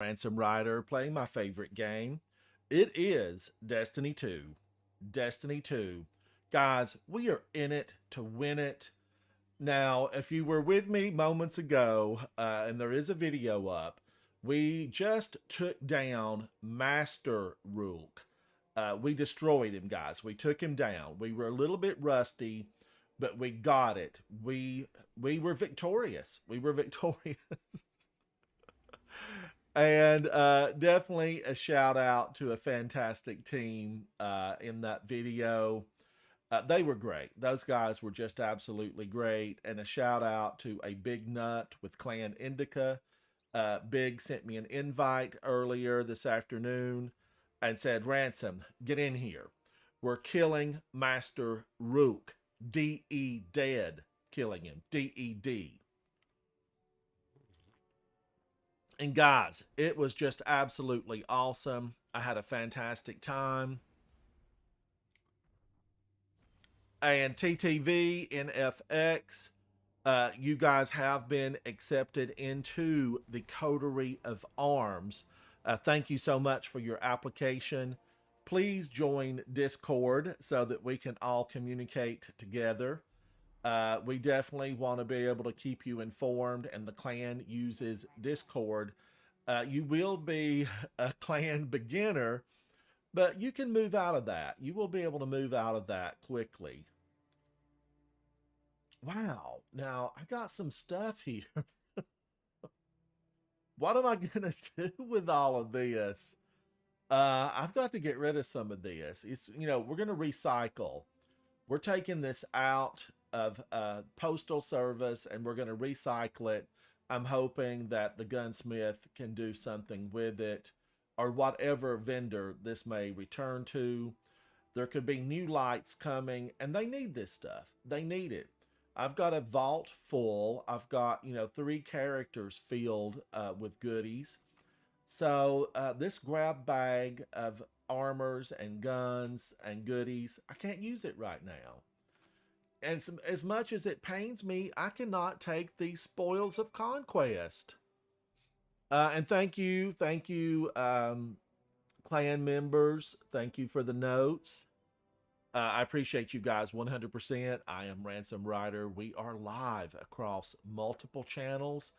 Ransom Rider playing my favorite game. It is Destiny 2. Destiny 2. Guys, we are in it to win it. Now, if you were with me moments ago, and there is a video up, we just took down Master Rook. We destroyed him, guys. We took him down. We were a little bit rusty, but we got it. We were victorious. We were victorious. And definitely a shout out to a fantastic team in that video. They were great. Those guys were just absolutely great. And a shout out to a Big Nut with Clan Indica. Big sent me an invite earlier this afternoon and said, Ransom, get in here. We're killing Master Rook. D.E. dead. Killing him. D.E.D. And guys, it was just absolutely awesome. I had a fantastic time. And TTV, NFX, you guys have been accepted into the Coterie of Arms. Thank you so much for your application. Please join Discord so that we can all communicate together. We definitely want to be able to keep you informed, and the clan uses Discord. You will be a clan beginner, but you can move out of that. You will be able to move out of that quickly. Wow. Now, I got some stuff here. What am I going to do with all of this? I've got to get rid of some of this. It's, we're going to recycle. We're taking this out of postal service and we're going to recycle it. I'm hoping that the gunsmith can do something with it, or whatever vendor this may return to. There could be new lights coming, and they need this stuff. They need it. I've got a vault full. I've got, 3 characters filled with goodies. So this grab bag of armors and guns and goodies, I can't use it right now. And as much as it pains me, I cannot take these spoils of conquest. And thank you, clan members. Thank you for the notes. I appreciate you guys 100%. I am Ransom Rider. We are live across multiple channels.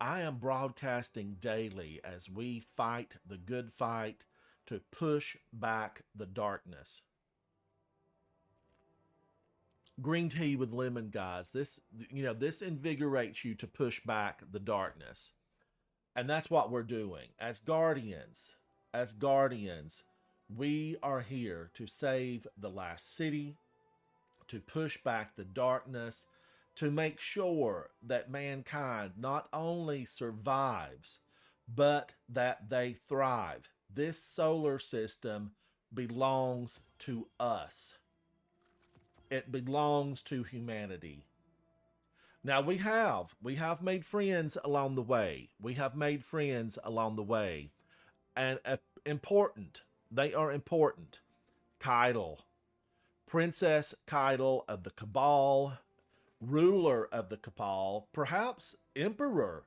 I am broadcasting daily as we fight the good fight to push back the darkness. Green tea with lemon, guys. This invigorates you to push back the darkness. And that's what we're doing. As guardians, we are here to save the last city, to push back the darkness, to make sure that mankind not only survives, but that they thrive. This solar system belongs to us. It belongs to humanity. Now we have made friends along the way. And important. They are important. Keitel, Princess Keitel of the Cabal, ruler of the Cabal, perhaps Emperor.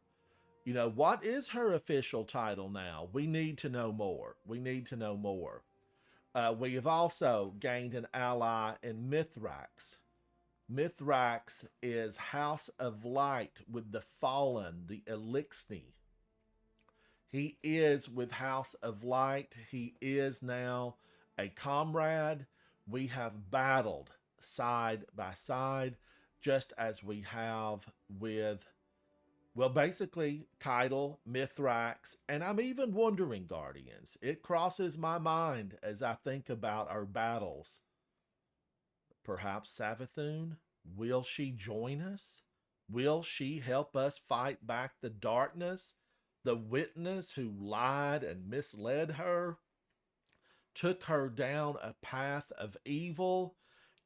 What is her official title now? We need to know more. We have also gained an ally in Mithrax. Mithrax is House of Light with the Fallen, the Elixni. He is with House of Light. He is now a comrade. We have battled side by side, just as we have with, basically Keitel, Mithrax, and I'm even wondering, Guardians. It crosses my mind as I think about our battles. Perhaps Savathun? Will she join us? Will she help us fight back the darkness? The witness who lied and misled her, took her down a path of evil.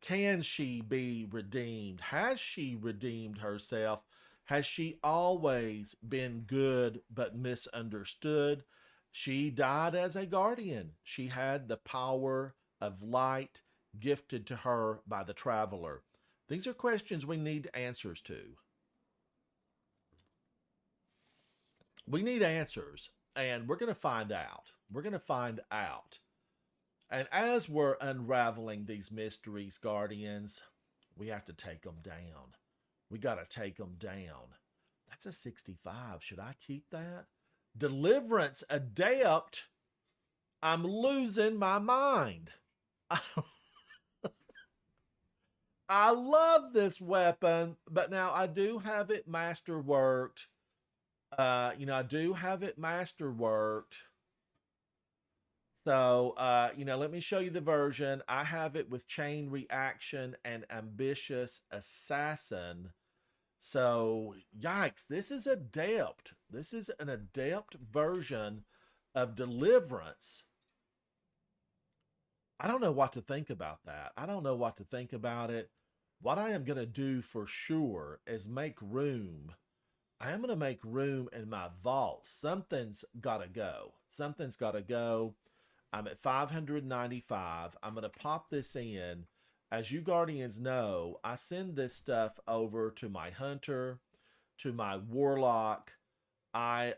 Can she be redeemed? Has she redeemed herself? Has she always been good but misunderstood? She died as a guardian. She had the power of light gifted to her by the traveler. These are questions we need answers to. We need answers. And we're going to find out. We're going to find out. And as we're unraveling these mysteries, Guardians, we have to take them down. We got to take them down. That's a 65. Should I keep that? Deliverance Adept. I'm losing my mind. I love this weapon, but now I do have it masterworked. I do have it masterworked. So, let me show you the version. I have it with chain reaction and ambitious assassin. So, yikes, this is adept. This is an adept version of deliverance. I don't know what to think about that. I don't know what to think about it. What I am going to do for sure is make room. I am going to make room in my vault. Something's got to go. Something's got to go. I'm at 595. I'm going to pop this in. As you Guardians know, I send this stuff over to my hunter, to my warlock. I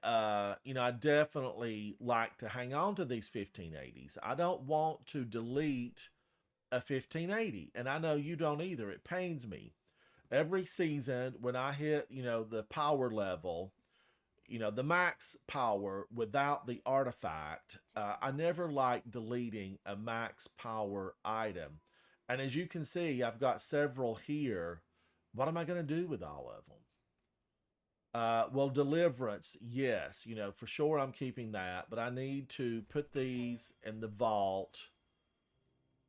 definitely like to hang on to these 1580s. I don't want to delete a 1580, and I know you don't either. It pains me. Every season when I hit, the power level, the max power without the artifact, I never like deleting a max power item. And as you can see, I've got several here. What am I going to do with all of them? Well, deliverance, yes, for sure I'm keeping that, but I need to put these in the vault,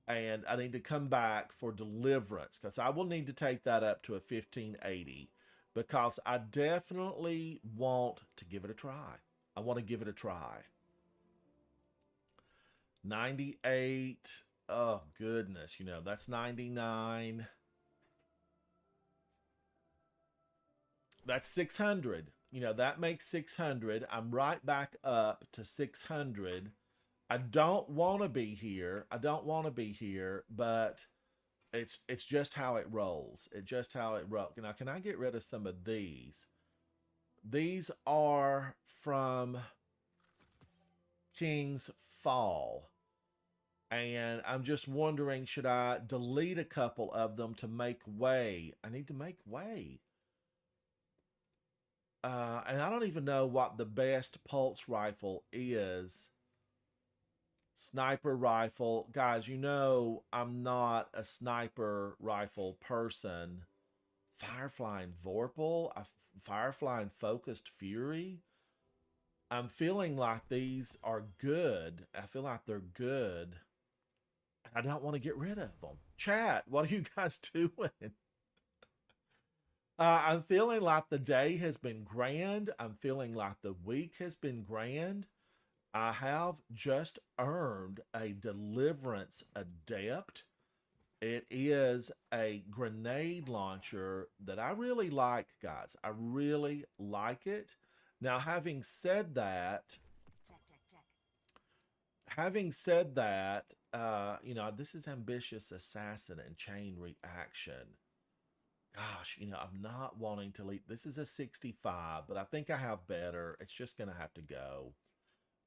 and I need to come back for deliverance because I will need to take that up to a 1580 because I definitely want to give it a try. I want to give it a try. 98. Oh, goodness. That's 99. That's 600. That makes 600. I'm right back up to 600. I don't want to be here. I don't want to be here, but it's just how it rolls. It's just how it rolls. Now, can I get rid of some of these? These are from King's Fall. And I'm just wondering, should I delete a couple of them to make way? I need to make way. And I don't even know what the best pulse rifle is. Sniper rifle. Guys, I'm not a sniper rifle person. Firefly and Vorpal? Firefly and Focused Fury? I'm feeling like these are good. I feel like they're good. I don't want to get rid of them. Chat, what are you guys doing? I'm feeling like the day has been grand. I'm feeling like the week has been grand. I have just earned a Deliverance Adept. It is a grenade launcher that I really like, guys. I really like it. Now, having said that, this is Ambitious Assassin and Chain Reaction. Gosh, I'm not wanting to leave. This is a 65, but I think I have better. It's just going to have to go.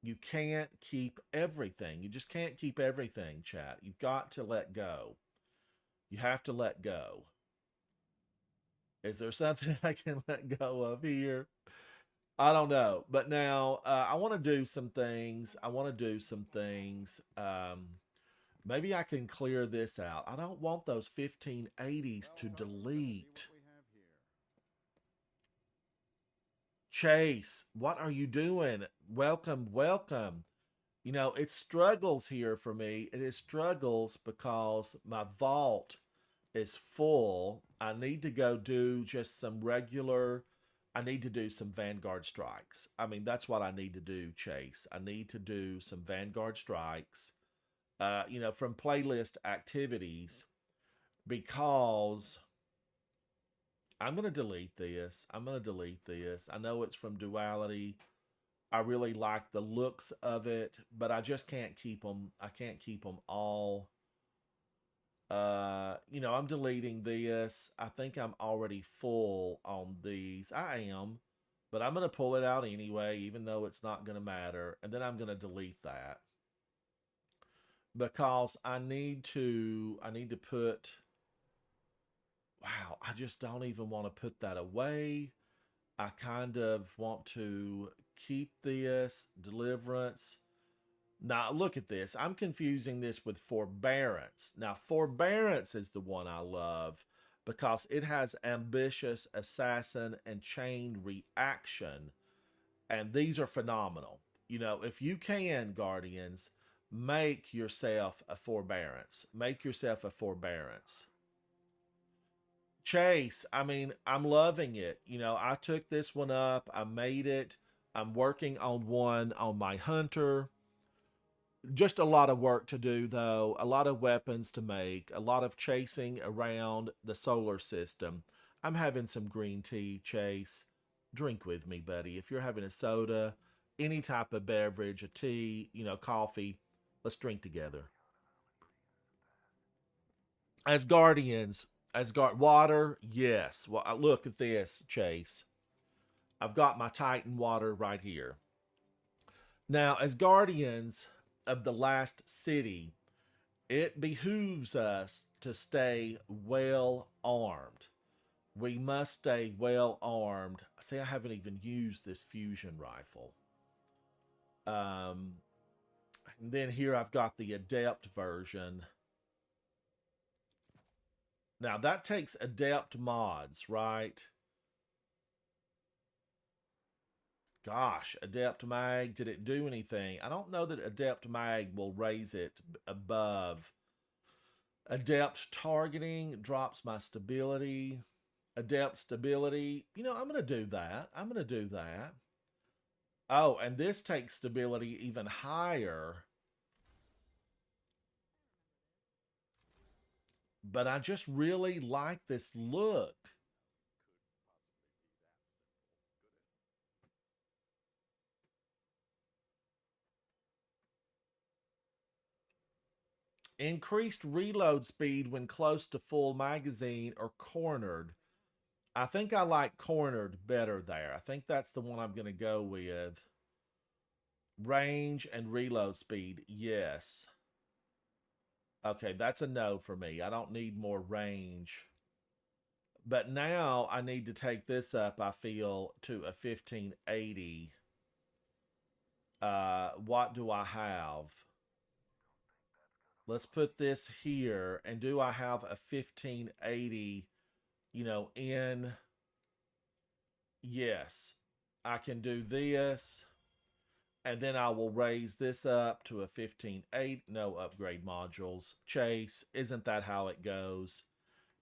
You can't keep everything. You just can't keep everything, chat. You've got to let go. You have to let go. Is there something I can let go of here? I don't know. But now I want to do some things. Maybe I can clear this out. I don't want those 1580s to delete. Chase, what are you doing? Welcome, welcome. It struggles here for me. It is struggles because my vault is full. I need to go do just some regular. I need to do some Vanguard strikes. I mean, that's what I need to do, Chase. I need to do some Vanguard strikes, from playlist activities because I'm going to delete this. I know it's from Duality. I really like the looks of it, but I just can't keep them. I can't keep them all. I'm deleting this. I think I'm already full on these. I am. But I'm going to pull it out anyway, even though it's not going to matter. And then I'm going to delete that because I need to put, wow, I just don't even want to put that away. I kind of want to keep this deliverance. Now, look at this. I'm confusing this with forbearance. Now, forbearance is the one I love because it has ambitious, assassin, and chain reaction. And these are phenomenal. You know, if you can, Guardians, make yourself a forbearance. Make yourself a forbearance. Chase, I mean, I'm loving it. You know, I took this one up, I made it. I'm working on one on my hunter. Just a lot of work to do, though. A lot of weapons to make, a lot of chasing around the solar system. I'm having some green tea, Chase. Drink with me, buddy. If you're having a soda, any type of beverage, a tea, you know, coffee, let's drink together. As guardians, as guard water, yes. Well, look at this, Chase. I've got my Titan water right here. Now, as guardians of the last city, it behooves us to stay well armed. We must stay well armed. See, I haven't even used this fusion rifle. Um, and then here I've got the adept version. Now that takes adept mods, right? Gosh, adept mag, did it do anything? I don't know that adept mag will raise it above. Adept targeting drops my stability. Adept stability, you know, I'm going to do that. I'm going to do that. Oh, and this takes stability even higher. But I just really like this look. Increased reload speed when close to full magazine or cornered. I think I like cornered better there. I think that's the one I'm going to go with. Range and reload speed, yes. Okay, that's a no for me. I don't need more range. But now I need to take this up, I feel, to a 1580. What do I have? Let's put this here. And do I have a 1580, you know, in? Yes. I can do this. And then I will raise this up to a 15.8. No upgrade modules. Chase, isn't that how it goes?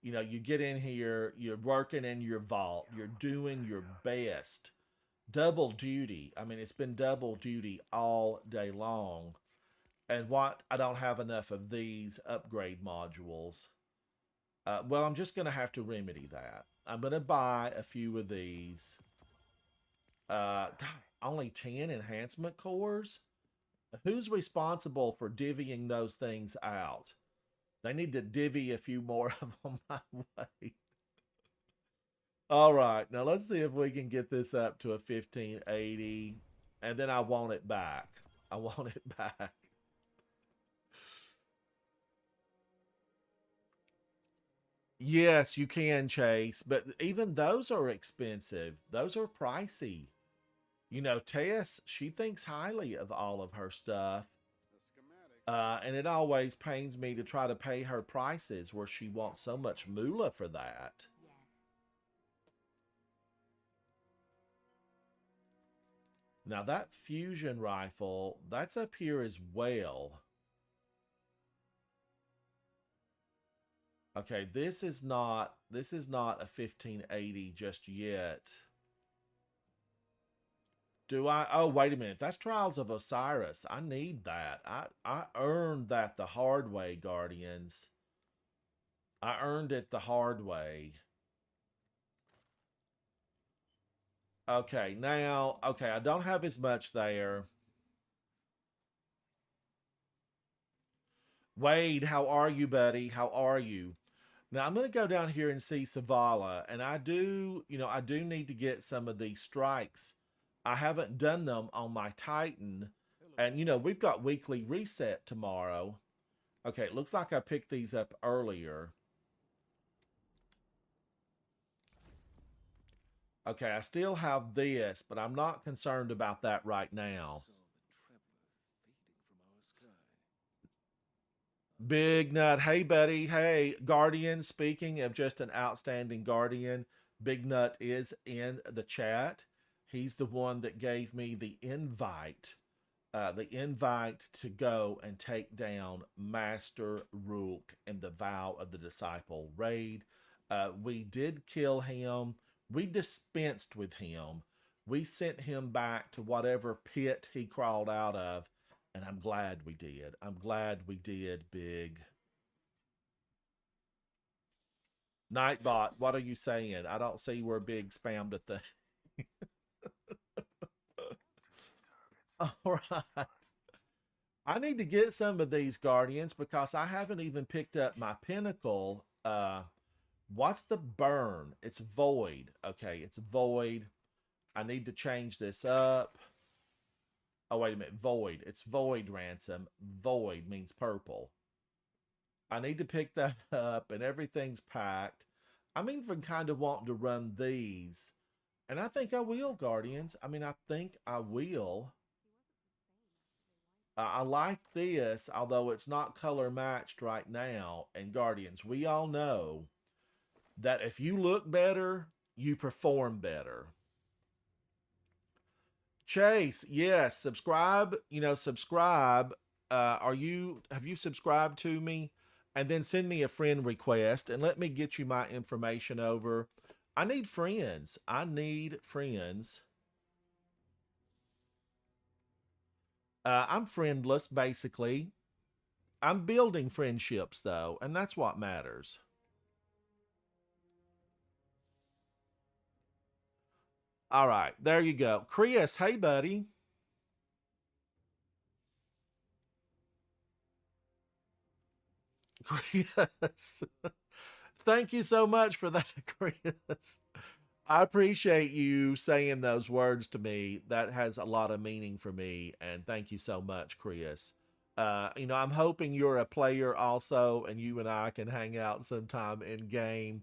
You know, you get in here, you're working in your vault, you're doing your best. Double duty. I mean, it's been double duty all day long. And what? I don't have enough of these upgrade modules. Well, I'm just going to have to remedy that. I'm going to buy a few of these. God, only 10 enhancement cores? Who's responsible for divvying those things out? They need to divvy a few more of them my way. All right, now let's see if we can get this up to a 1580. And then I want it back. I want it back. Yes, you can, Chase, but even those are expensive. Those are pricey. You know, Tess, she thinks highly of all of her stuff. And it always pains me to try to pay her prices where she wants so much moolah for that. Now that fusion rifle, that's up here as well. Okay, this is not a 1580 just yet. Do I? Oh, wait a minute. That's Trials of Osiris. I need that. I earned that the hard way, Guardians. I earned it the hard way. Okay, now, okay, I don't have as much there. Wade, how are you, buddy? How are you? Now I'm going to go down here and see Savala, and I do, I do need to get some of these strikes. I haven't done them on my Titan, and we've got weekly reset tomorrow. Okay, it looks like I picked these up earlier. Okay, I still have this, but I'm not concerned about that right now. Big Nut, hey buddy, hey Guardian. Speaking of just an outstanding Guardian, Big Nut is in the chat. He's the one that gave me the invite to go and take down Master Rook in the Vow of the Disciple raid. We did kill him. We dispensed with him. We sent him back to whatever pit he crawled out of, and I'm glad we did. I'm glad we did, Big. Nightbot, what are you saying? I don't see where Big spammed a thing. All right. I need to get some of these Guardians because I haven't even picked up my Pinnacle. What's the burn? It's Void. Okay, it's Void. I need to change this up. Oh, wait a minute. Void. It's Void Ransom. Void means purple. I need to pick that up, and everything's packed. I'm even kind of wanting to run these. And I think I will, Guardians. I mean, I think I will. I like this, although it's not color matched right now. And Guardians, we all know that if you look better, you perform better. Chase, yes, subscribe, subscribe. Have you subscribed to me? And then send me a friend request and let me get you my information over. I need friends. I need friends. I'm friendless, basically. I'm building friendships, though, and that's what matters. All right, there you go. Chris, hey, buddy. Chris. Thank you so much for that, Chris. I appreciate you saying those words to me. That has a lot of meaning for me. And thank you so much, Chris. I'm hoping you're a player also, and you and I can hang out sometime in game.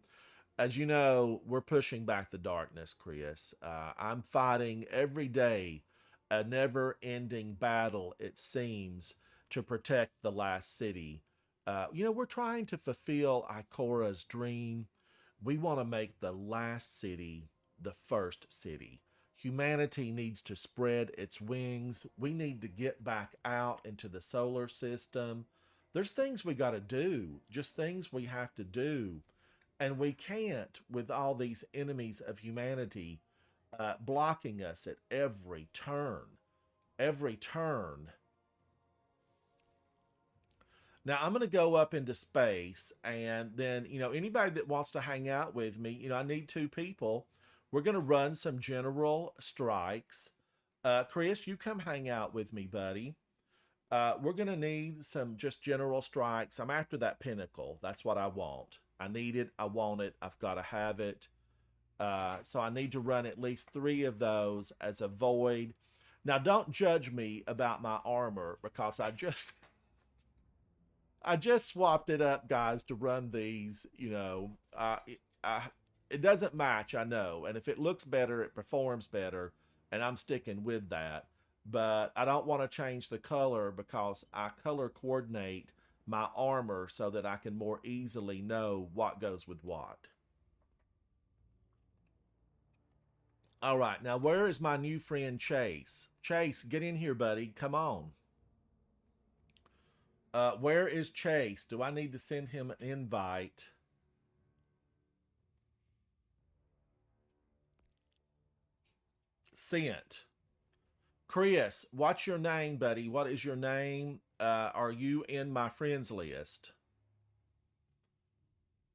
As you know, we're pushing back the darkness, Chris. I'm fighting every day a never ending battle, it seems, to protect the last city. We're trying to fulfill Ikora's dream. We want to make the last city the first city. Humanity needs to spread its wings. We need to get back out into the solar system. There's things we got to do, just things we have to do. And we can't with all these enemies of humanity blocking us at every turn. Every turn. Now I'm going to go up into space, and then, anybody that wants to hang out with me, I need two people. We're going to run some general strikes. Chris, you come hang out with me, buddy. We're going to need some just general strikes. I'm after that pinnacle. That's what I want. I need it. I want it. I've got to have it. So I need to run at least 3 of those as a void. Now, don't judge me about my armor because I just swapped it up, guys, to run these. It doesn't match, I know. And if it looks better, it performs better. And I'm sticking with that. But I don't want to change the color because I color coordinate my armor so that I can more easily know what goes with what. All right, now where is my new friend Chase? Chase, get in here, buddy. Come on. Where is Chase? Do I need to send him an invite? Sent. Chris, what's your name, buddy? What is your name? Are you in my friends list?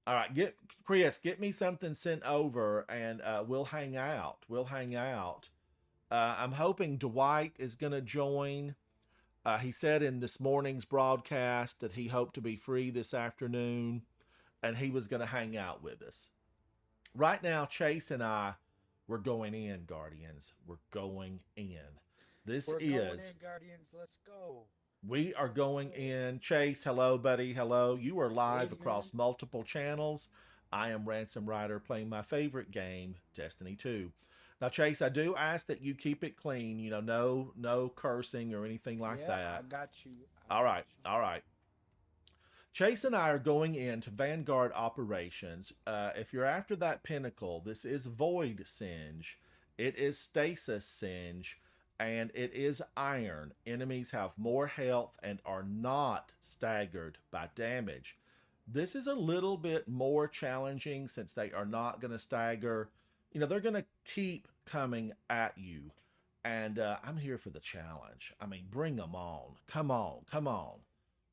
All right, get me something sent over, and we'll hang out. We'll hang out. I'm hoping Dwight is going to join. He said in this morning's broadcast that he hoped to be free this afternoon. and he was going to hang out with us. Right now, Chase and I, we're going in, Guardians. We're going in. This We're going is in, Guardians. Let's go. We are Let's going go. in. Chase, hello, buddy. Hello. You are live Adrian. across multiple channels. I am Ransom Rider playing my favorite game, Destiny 2. Now, Chase, I do ask that you keep it clean. You know, no cursing or anything like Yeah, I that. got you. I All got right. you. All right. Chase and I are going into Vanguard operations. If you're after that pinnacle, this is Void Singe, it is Stasis Singe, and it is Iron. Enemies have more health and are not staggered by damage. This is a little bit more challenging since they are not going to stagger. You know, they're going to keep coming at you. And I'm here for the challenge. I mean, bring them on. Come on. Come on.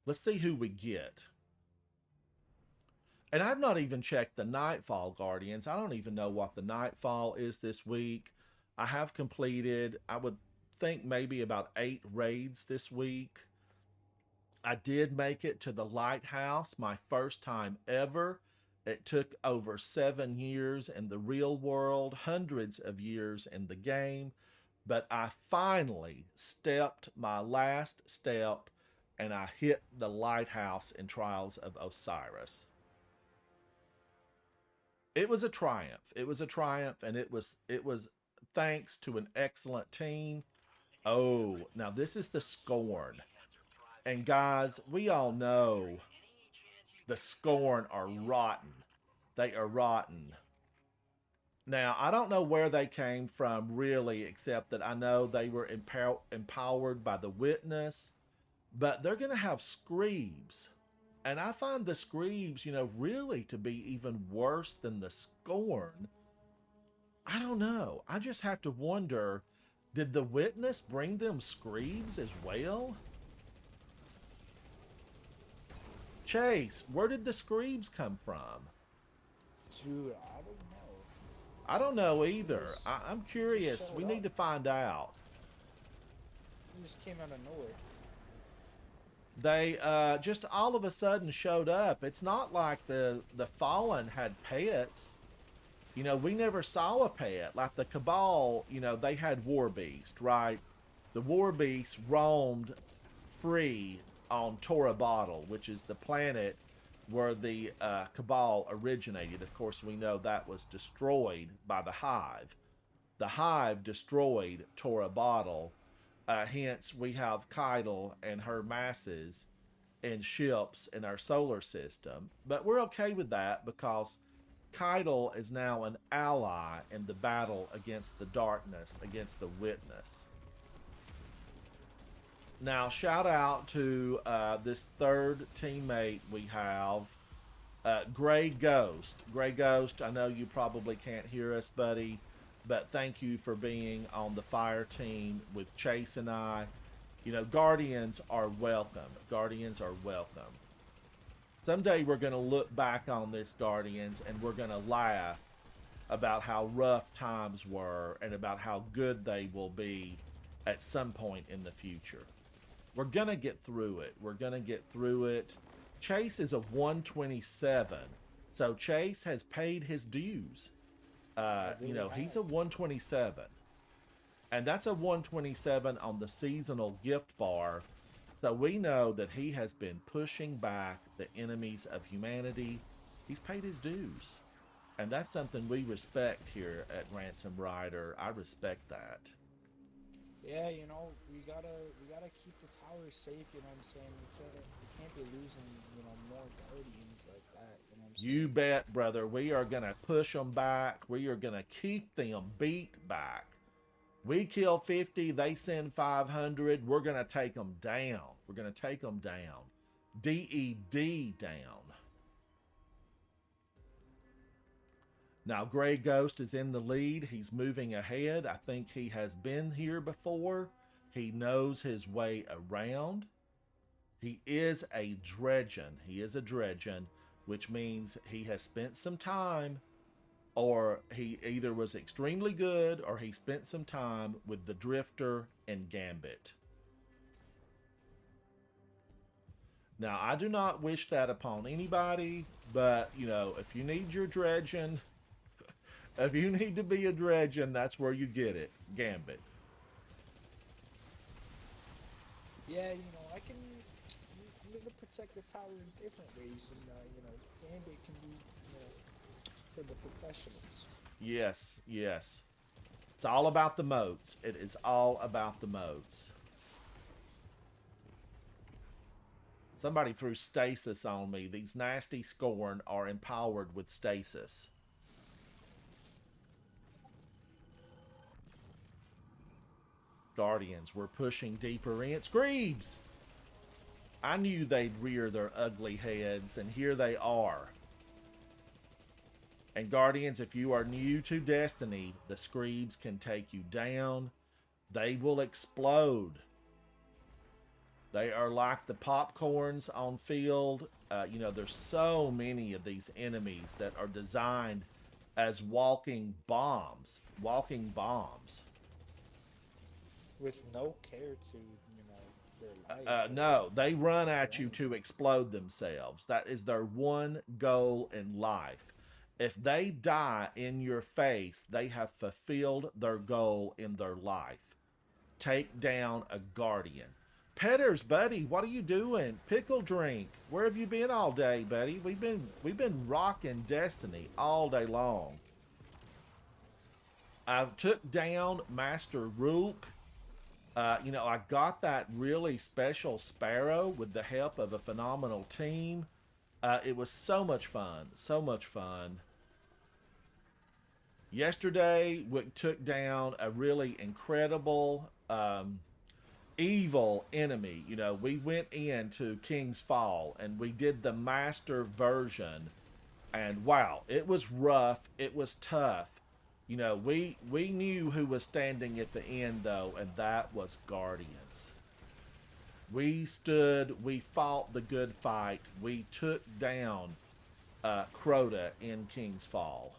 Let's see who we get. And I've not even checked the Nightfall Guardians. I don't even know what the Nightfall is this week. I have completed, I would think, maybe about 8 raids this week. I did make it to the Lighthouse, my first time ever. It took over 7 years in the real world, hundreds of years in the game. But I finally stepped my last step and I hit the Lighthouse in Trials of Osiris. It was a triumph. It was a triumph, and it was thanks to an excellent team. Oh, now this is the Scorn. And guys, we all know the Scorn are rotten. They are rotten. Now, I don't know where they came from really, except that I know they were empowered by the Witness, but they're going to have Screebs. And I find the Screebs, you know, really to be even worse than the Scorn. I don't know. I just have to wonder, did the Witness bring them Screebs as well? Chase, where did the Screebs come from? Dude, I don't know. I don't know They either. I'm just curious. We showed need up. to find out. They just came out of nowhere. They just all of a sudden showed up. It's not like the Fallen had pets. You know, we never saw a pet. Like the Cabal, you know, they had War Beast, right? The War Beast roamed free on Tora Bottle, which is the planet where the Cabal originated. Of course, we know that was destroyed by the Hive. The Hive destroyed Tora Bottle. Hence, we have Keitel and her masses and ships in our solar system. But we're okay with that because Keitel is now an ally in the battle against the darkness, against the Witness. Now, shout out to this third teammate we have, Gray Ghost. Gray Ghost, I know you probably can't hear us, buddy, but thank you for being on the fire team with Chase and I. You know, Guardians are welcome. Guardians are welcome. Someday we're going to look back on this, Guardians, and we're going to laugh about how rough times were and about how good they will be at some point in the future. We're going to get through it. We're going to get through it. Chase is a 127. So Chase has paid his dues. You know, he's a 127. And that's a 127 on the seasonal gift bar. So we know that he has been pushing back the enemies of humanity. He's paid his dues. And that's something we respect here at Ransom Rider. I respect that. Yeah, you know, we gotta keep the towers safe. You know what I'm saying? We can't be losing, you know, more guardians like that. You know what I'm You saying? bet, brother. We are going to push them back. We are going to keep them beat back. We kill 50, they send 500. We're going to take them down. We're going to take them down. DED down. Now, Gray Ghost is in the lead. He's moving ahead. I think he has been here before. He knows his way around. He is a dredgen. He is a dredgen, which means he has spent some time, or he either was extremely good or he spent some time with the Drifter and Gambit. Now, I do not wish that upon anybody. But, you know, if you need your dredging, if you need to be a dredging, that's where you get it. Gambit. Yeah, you know, I'm gonna protect the tower in different ways, and you know, Gambit can be, you know, for the professionals. Yes, yes. It's all about the moats. It is all about the moats. Somebody threw stasis on me. These nasty scorn are empowered with stasis. Guardians, we're pushing deeper in. Screebs! I knew they'd rear their ugly heads, and here they are. And Guardians, if you are new to Destiny, the Screebs can take you down. They will explode. They are like the popcorns on field. You know, there's so many of these enemies that are designed as walking bombs. Walking bombs. With no care to, you know, their life No, they run or at you anything. to explode themselves. That is their one goal in life. If they die in your face, they have fulfilled their goal in their life. Take down a guardian. Petters, buddy, what are you doing? Pickle drink. Where have you been all day, buddy? We've been rocking Destiny all day long. I took down Master Rook. You know, I got that really special Sparrow with the help of a phenomenal team. It was so much fun. So much fun. Yesterday, we took down a really incredible, evil enemy. You know, we went into King's Fall and we did the master version. And wow, it was rough. It was tough. You know, we knew who was standing at the end though, and that was Guardians. We stood, we fought the good fight. We took down Crota in King's Fall.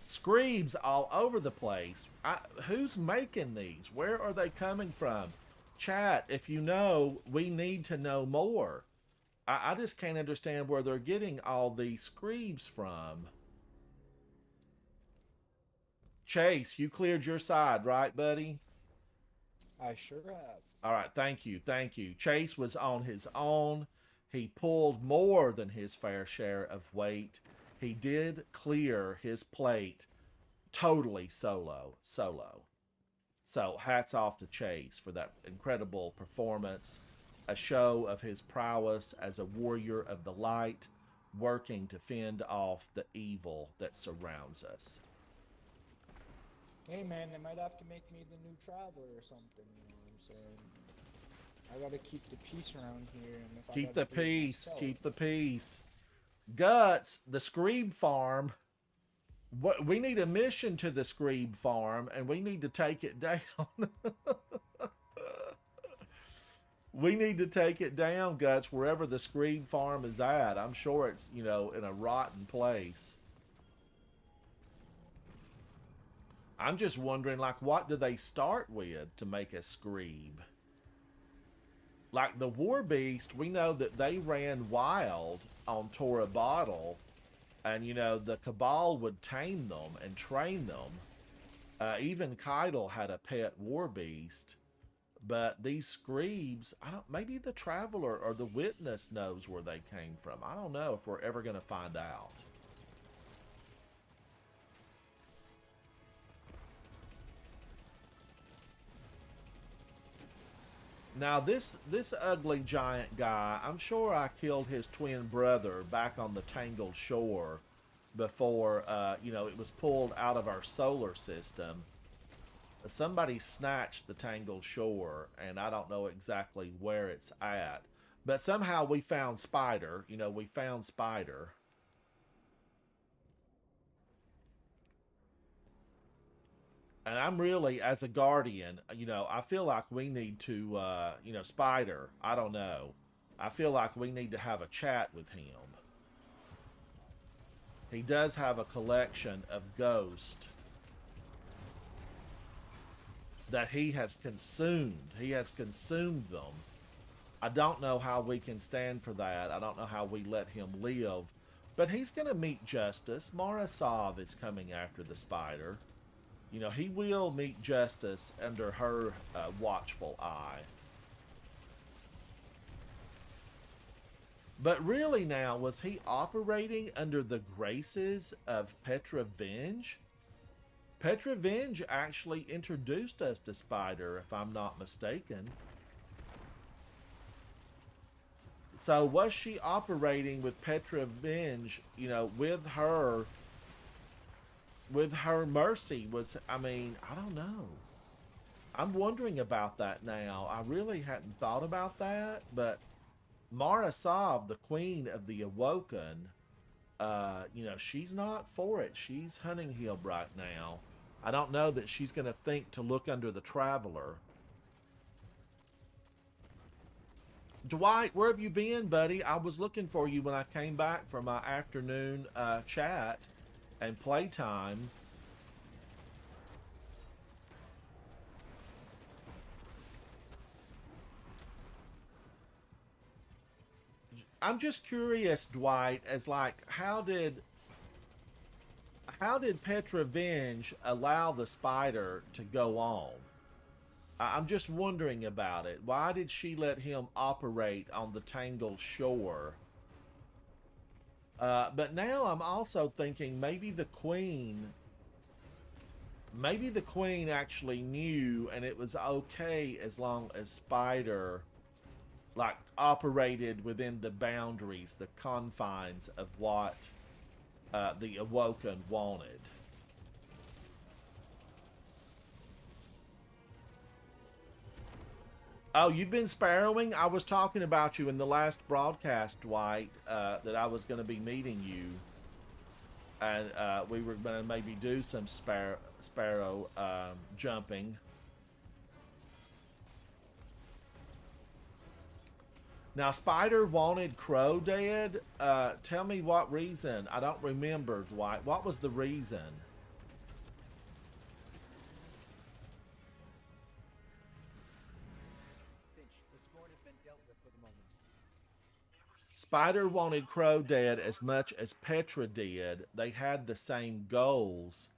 Screebs all over the place. Who's making these? Where are they coming from? Chat, if you know, we need to know more. I just can't understand where they're getting all these Screebs from. Chase, you cleared your side, right, buddy? I sure have. All right, thank you, thank you. Chase was on his own. He pulled more than his fair share of weight. He did clear his plate totally solo. Solo. So hats off to Chase for that incredible performance. A show of his prowess as a warrior of the light, working to fend off the evil that surrounds us. Hey man, they might have to make me the new traveler or something, you know what I'm saying? I gotta keep the peace around here, and if I Keep gotta the do it peace. myself. Keep the peace. Guts, the Screeb farm. What we need a mission to the Screeb farm, and we need to take it down. We need to take it down, Guts, wherever the Screeb farm is at. I'm sure it's, you know, in a rotten place. I'm just wondering, like, what do they start with to make a Screeb? Like the War Beast, we know that they ran wild on Tora Bottle, and you know the Cabal would tame them and train them. Even Keitel had a pet War Beast, but these Screebs, I don't. Maybe the Traveler or the Witness knows where they came from. I don't know if we're ever going to find out. Now this ugly giant guy, I'm sure I killed his twin brother back on the Tangled Shore before you know, it was pulled out of our solar system. Somebody snatched the Tangled Shore, and I don't know exactly where it's at. But somehow we found Spider. You know, we found Spider. And I'm really, as a guardian, you know, I feel like we need to, you know, Spider, I don't know. I feel like we need to have a chat with him. He does have a collection of ghosts that he has consumed. He has consumed them. I don't know how we can stand for that. I don't know how we let him live. But he's going to meet justice. Morozov is coming after the spider. You know, he will meet justice under her watchful eye. But really now, was he operating under the graces of Petra Venge? Petra Venge actually introduced us to Spider, if I'm not mistaken. So was she operating with Petra Venge, you know, with her mercy? Was, I mean, I don't know. I'm wondering about that now. I really hadn't thought about that, but Morozov, the queen of the Awoken, you know, she's not for it. She's hunting him right now. I don't know that she's going to think to look under the Traveler. Dwight, where have you been, buddy? I was looking for you when I came back from my afternoon chat and playtime. I'm just curious, Dwight, as like, how did Petra Venge allow the spider to go on? I'm just wondering about it. Why did she let him operate on the Tangled Shore? But now I'm also thinking maybe the queen actually knew, and it was okay as long as Spider like operated within the boundaries, the confines of what the Awoken wanted. Oh, you've been sparrowing? I was talking about you in the last broadcast, Dwight, that I was going to be meeting you. And we were going to maybe do some sparrow jumping. Now, Spider wanted Crow dead. Tell me what reason. I don't remember, Dwight. What was the reason? Spider wanted Crow dead as much as Petra did. They had the same goals.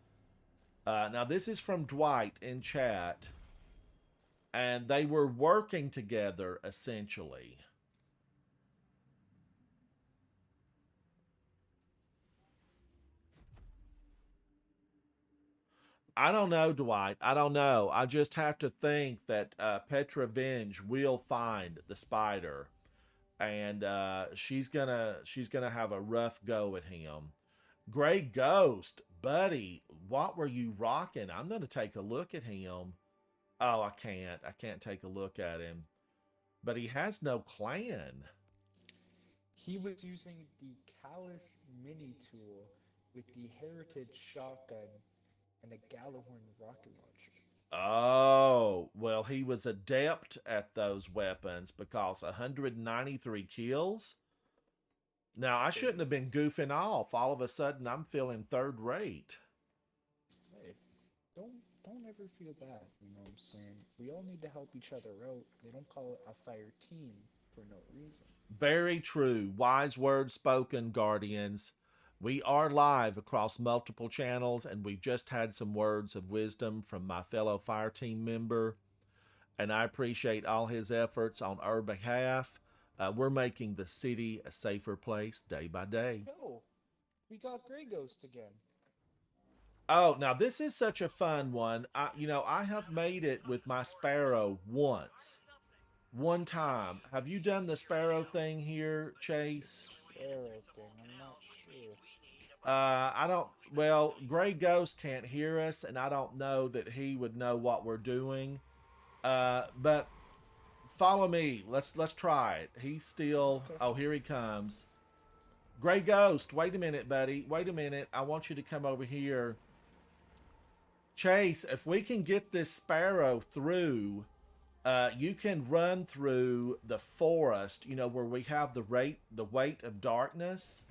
Now, this is from Dwight in chat. And they were working together, essentially. I don't know, Dwight. I don't know. I just have to think that Petra Venge will find the spider, and she's gonna have a rough go at him. Gray Ghost, buddy, what were you rocking? I'm gonna take a look at him. Oh, I can't. I can't take a look at him. But he has no clan. He was using the Callus mini tool with the Heritage shotgun and a Gallahorn rocket launcher. Oh, well, he was adept at those weapons because 193 kills. Now, I shouldn't have been goofing off. All of a sudden, I'm feeling third rate. Hey, don't ever feel bad, you know what I'm saying? We all need to help each other out. They don't call it a fire team for no reason. Very true. Wise words spoken, Guardians. We are live across multiple channels, and we've just had some words of wisdom from my fellow fire team member, and I appreciate all his efforts on our behalf. We're making the city a safer place day by day. Yo, we got Grey Ghost again. Oh, now this is such a fun one. I have made it with my Sparrow once. One time. Have you done the Sparrow thing here, Chase? Sparrow thing, I'm not sure. I don't. Well, Gray Ghost can't hear us, and I don't know that he would know what we're doing. But follow me. Let's try it. He's still. Oh, here he comes. Gray Ghost. Wait a minute, buddy. Wait a minute. I want you to come over here. Chase, if we can get this Sparrow through, you can run through the forest. You know where we have the weight of darkness.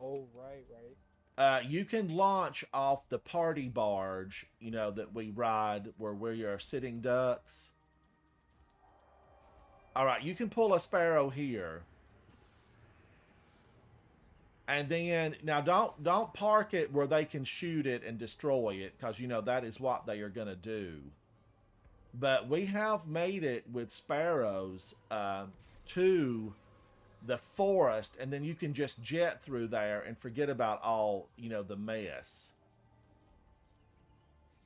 Oh, right. You can launch off the party barge, you know, that we ride where we are sitting ducks. All right, you can pull a sparrow here. And then now don't park it where they can shoot it and destroy it, because you know that is what they are going to do. But we have made it with sparrows to the forest, and then you can just jet through there and forget about all, you know, the mess.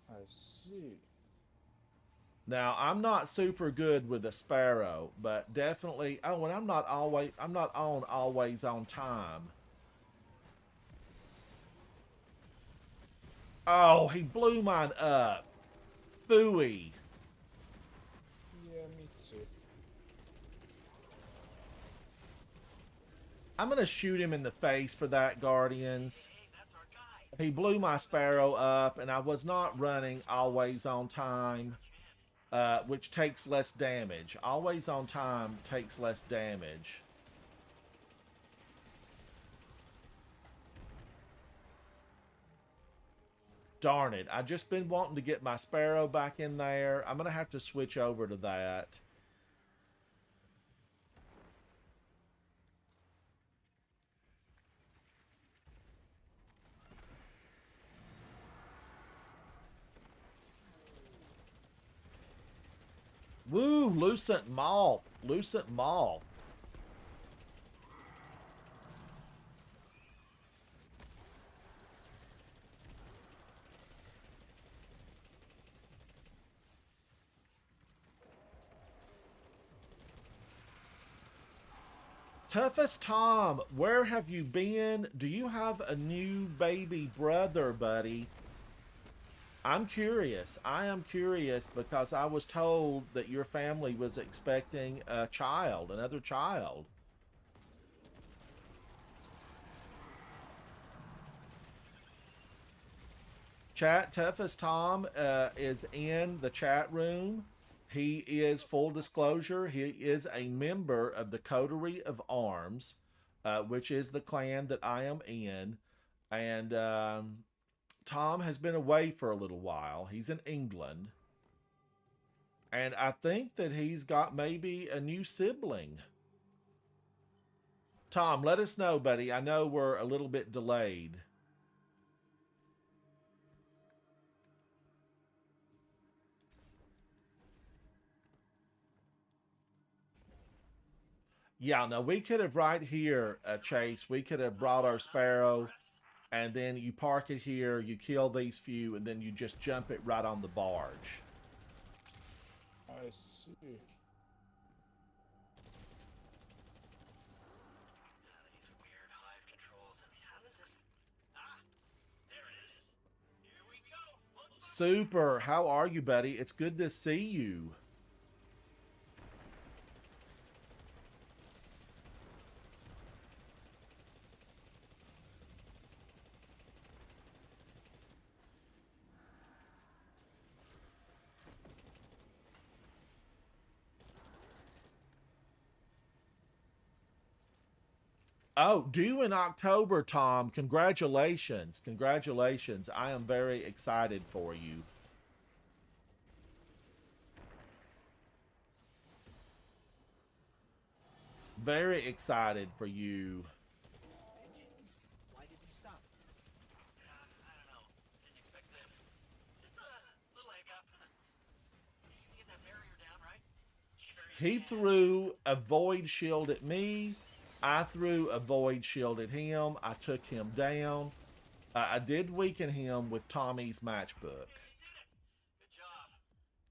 I see. Now I'm not super good with a sparrow, but definitely. Oh, and I'm not always on time. Oh, he blew mine up. Phooey. Yeah, me too. I'm gonna shoot him in the face for that, Guardians. He blew my sparrow up, and I was not running always on time, which takes less damage. Always on time takes less damage. Darn it. I've just been wanting to get my sparrow back in there. I'm going to have to switch over to that. Woo, lucent moth. Lucent moth. Toughest Tom, where have you been? Do you have a new baby brother, buddy? I'm curious. I am curious because I was told that your family was expecting a child, another child. Chat, Toughest Tom is in the chat room. He is, full disclosure, he is a member of the Coterie of Arms, which is the clan that I am in. And Tom has been away for a little while. He's in England. And I think that he's got maybe a new sibling. Tom, let us know, buddy. I know we're a little bit delayed. Yeah, no, we could have right here, Chase. We could have brought our sparrow, and then you park it here, you kill these few, and then you just jump it right on the barge. I see. Super. How are you, buddy? It's good to see you. Oh, due in October, Tom. Congratulations. Congratulations. I am very excited for you. Very excited for you. Why did he stop? I don't know. Didn't expect this. Just a little hiccup. You can get that barrier down, right? Sure you He can. threw a void shield at me. I threw a void shield at him. I took him down. I did weaken him with Tommy's matchbook. You did it. Good job.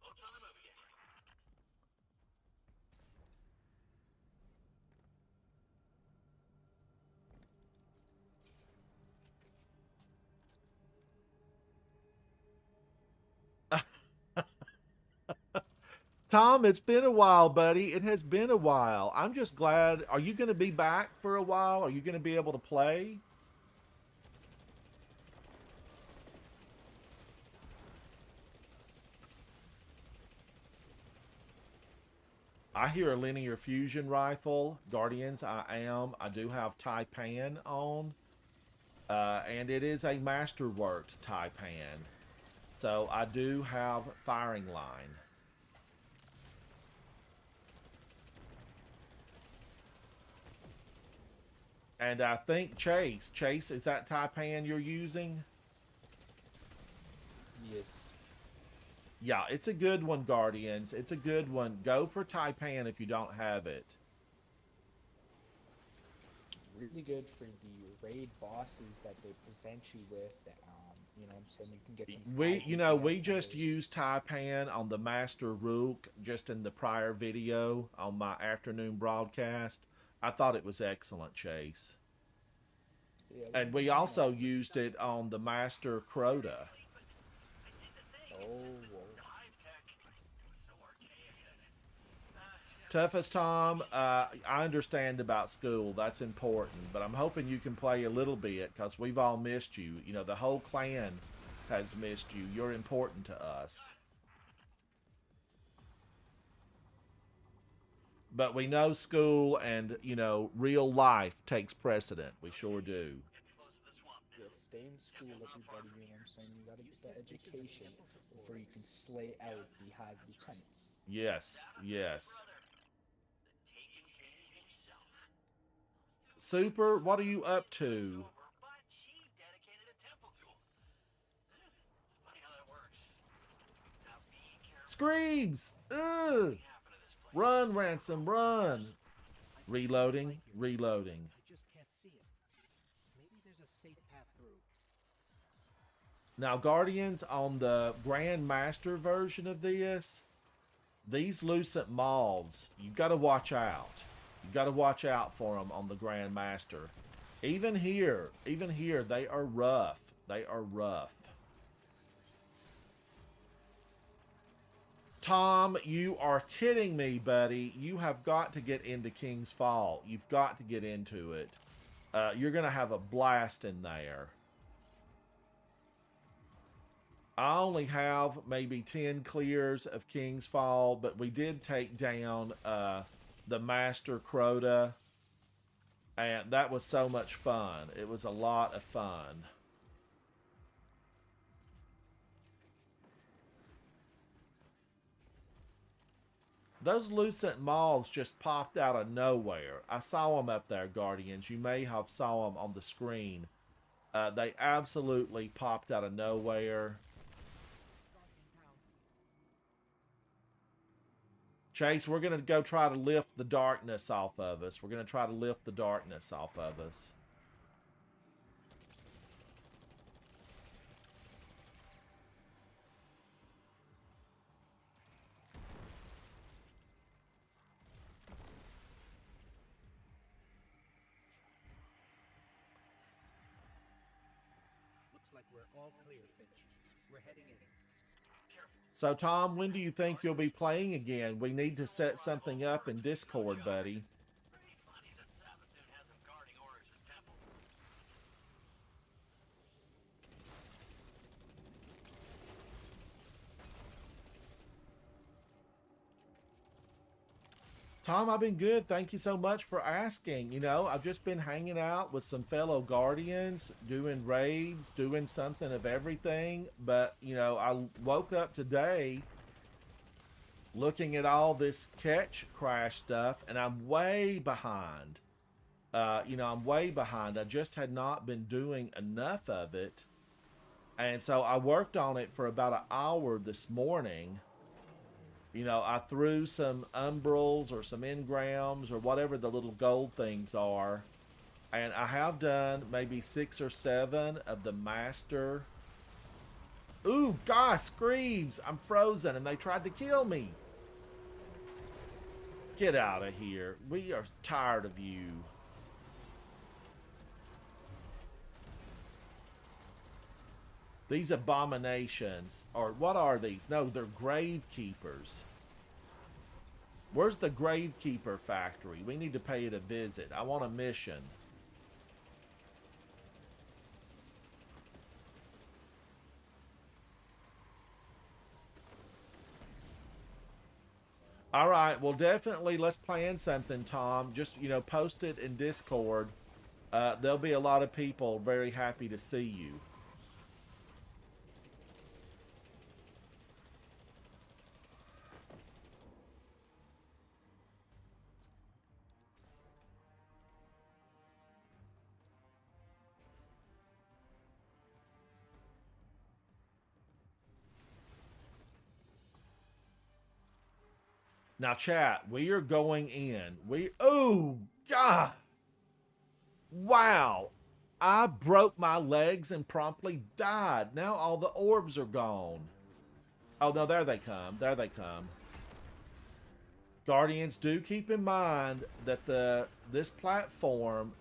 Looks on the movie. Tom, it's been a while, buddy. It has been a while. I'm just glad. Are you going to be back for a while? Are you going to be able to play? I hear a linear fusion rifle. Guardians, I am. I do have Taipan on. And it is a masterworked Taipan. So I do have firing line. And I think Chase, is that Taipan you're using? Yes. Yeah, it's a good one, Guardians. It's a good one. Go for Taipan if you don't have it. Really good for the raid bosses that they present you with. You know what I'm saying? You can get some high We DPS just numbers. used Taipan on the Master Rook just in the prior video on my afternoon broadcast. I thought it was excellent, Chase. Yeah, let And me we hang also out. used it on the Master Crota. Oh, whoa. Toughest Tom, I understand about school. That's important. But I'm hoping you can play a little bit because we've all missed you. You know, the whole clan has missed you. You're important to us. But we know school and, you know, real life takes precedent. We sure do. Yeah, stay in school, everybody. You know what I'm saying? You gotta get that education before you can slay out the Hive Lieutenants. Yes, yes. Super, what are you up to? Screams! Ugh! Run, Ransom, run! Reloading, reloading. I just can't see it. Maybe there's a safe path through. Now, Guardians, on the Grandmaster version of this, these Lucent Moths, you've got to watch out. You've got to watch out for them on the Grandmaster. Even here, they are rough. They are rough. Tom, you are kidding me, buddy. You have got to get into King's Fall. You've got to get into it. You're going to have a blast in there. I only have maybe 10 clears of King's Fall, but we did take down the Master Crota, and that was so much fun. It was a lot of fun. Those Lucent Moths just popped out of nowhere. I saw them up there, Guardians. You may have saw them on the screen. They absolutely popped out of nowhere. Chase, we're going to go try to lift the darkness off of us. We're going to try to lift the darkness off of us. Looks like we're all clear, Finch. We're heading in. So, Tom, when do you think you'll be playing again? We need to set something up in Discord, buddy. Tom, I've been good. Thank you so much for asking. You know, I've just been hanging out with some fellow Guardians, doing raids, doing something of everything. But, you know, I woke up today looking at all this catch crash stuff, and I'm way behind. I'm way behind. I just had not been doing enough of it. And so I worked on it for about an hour this morning. You know, I threw some umbrals or some engrams or whatever the little gold things are. And I have done maybe 6 or 7 of the master. Ooh, gosh, screams. I'm frozen and they tried to kill me. Get out of here. We are tired of you. These abominations, or what are these? No, they're gravekeepers. Where's the gravekeeper factory? We need to pay it a visit. I want a mission. All right, well, definitely let's plan something, Tom. Just, you know, post it in Discord. There'll be a lot of people very happy to see you. Now, chat, we are going in. Oh, God. Wow. I broke my legs and promptly died. Now all the orbs are gone. Oh, no, there they come. There they come. Guardians, do keep in mind that this platform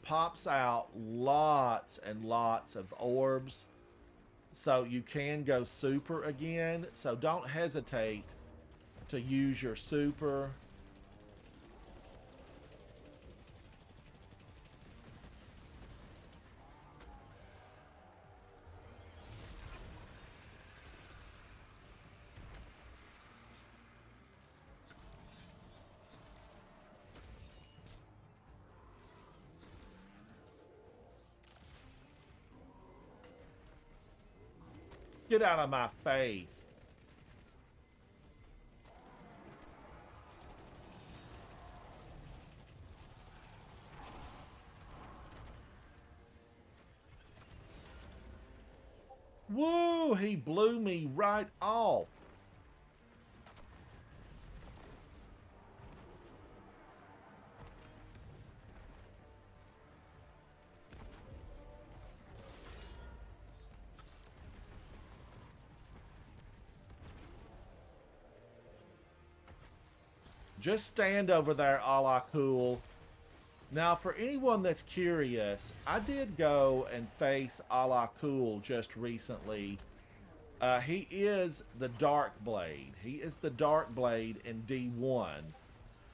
pops out lots and lots of orbs. So you can go super again. So don't hesitate to use your super. Get out of my face. Woo, he blew me right off. Just stand over there, a la cool. Now, for anyone that's curious, I did go and face a la cool just recently. He is the Dark Blade. He is the Dark Blade in D1.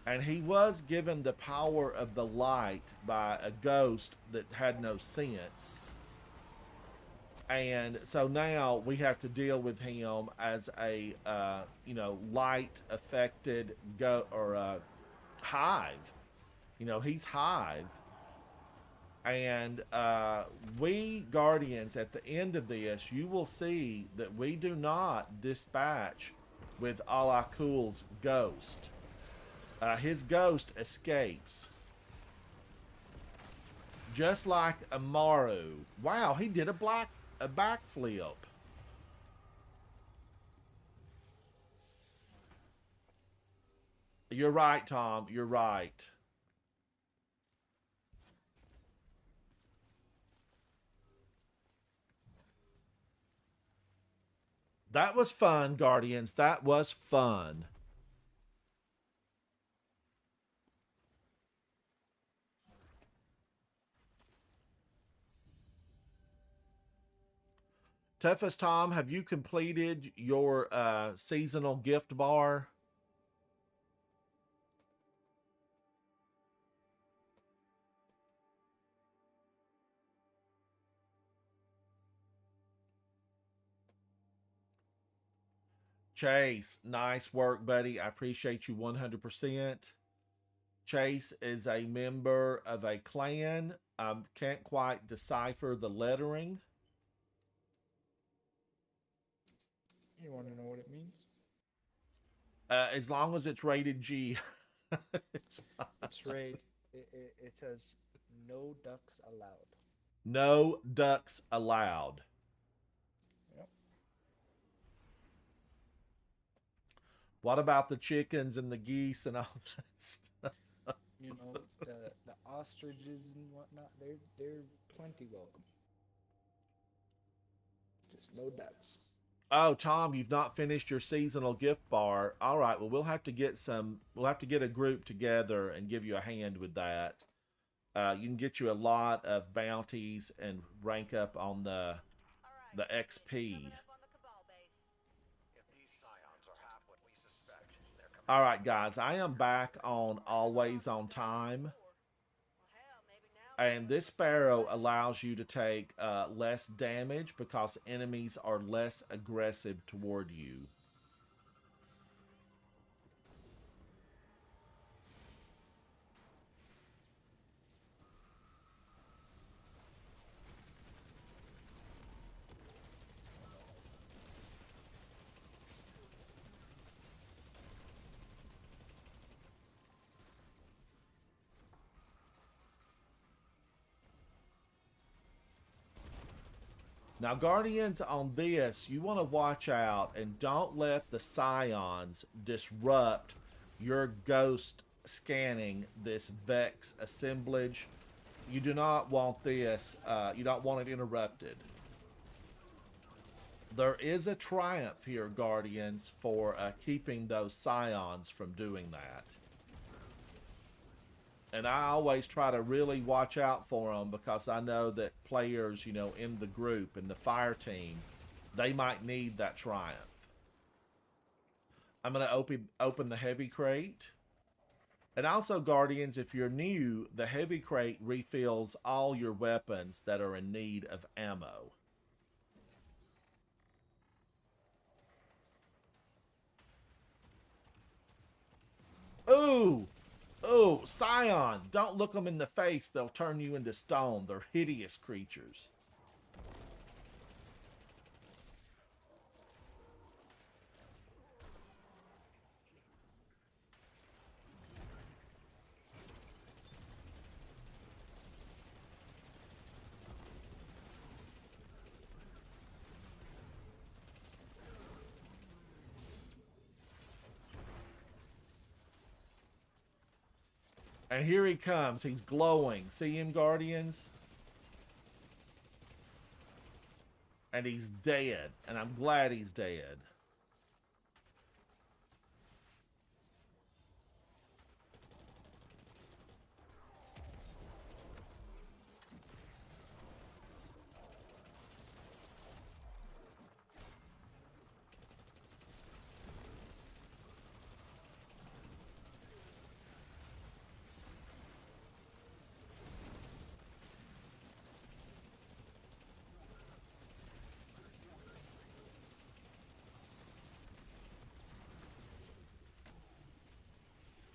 And he was given the power of the light by a ghost that had no sense. And so now we have to deal with him as a, light affected hive. He's hive. And we Guardians, at the end of this, you will see that we do not dispatch with Ala Kul's ghost. His ghost escapes. Just like Amaru. Wow, he did a backflip. You're right, Tom. You're right. That was fun, Guardians. That was fun. Toughest Tom, have you completed your seasonal gift bar? Chase, nice work, buddy. I appreciate you 100%. Chase is a member of a clan. Can't quite decipher the lettering. You want to know what it means? As long as it's rated G. It's rated. It says no ducks allowed. No ducks allowed. Yep. What about the chickens and the geese and all that stuff? The ostriches and whatnot, they're plenty welcome. Just no ducks. Oh, Tom, you've not finished your seasonal gift bar. All right, well, we'll have to get a group together and give you a hand with that. You can get you a lot of bounties and rank up on the XP. All right, guys, I am back on Always on Time. And this sparrow allows you to take less damage because enemies are less aggressive toward you. Now, Guardians, on this, you want to watch out and don't let the Scions disrupt you're ghost scanning this Vex assemblage. You do not want this, you don't want it interrupted. There is a triumph here, Guardians, for keeping those Scions from doing that. And I always try to really watch out for them because I know that players, you know, in the group, in the fire team, they might need that triumph. I'm going to open the heavy crate. And also, Guardians, if you're new, the heavy crate refills all your weapons that are in need of ammo. Ooh! Ooh, Scion! Don't look them in the face. They'll turn you into stone. They're hideous creatures. And here he comes. He's glowing. See him, Guardians? And he's dead. And I'm glad he's dead.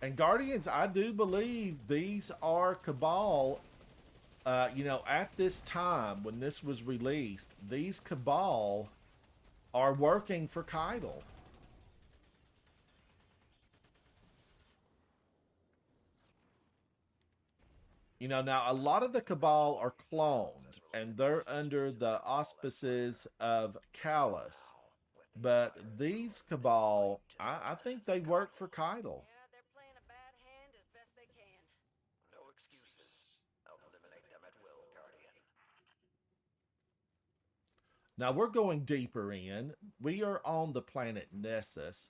And Guardians, I do believe these are Cabal, you know, at this time when this was released, these Cabal are working for Keitel. You know, now a lot of the Cabal are cloned and they're under the auspices of Callus. But these Cabal, I think they work for Keitel. Now we're going deeper in. We are on the planet Nessus.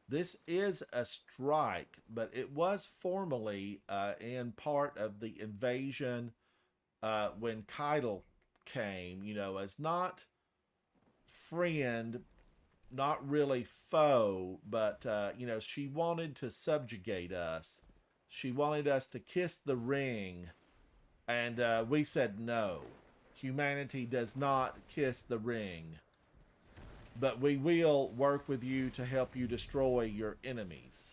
This is a strike, but it was formerly in part of the invasion when Keitel came, you know, as not friend, not really foe, but, you know, she wanted to subjugate us. She wanted us to kiss the ring, and we said no. Humanity does not kiss the ring. But we will work with you to help you destroy your enemies.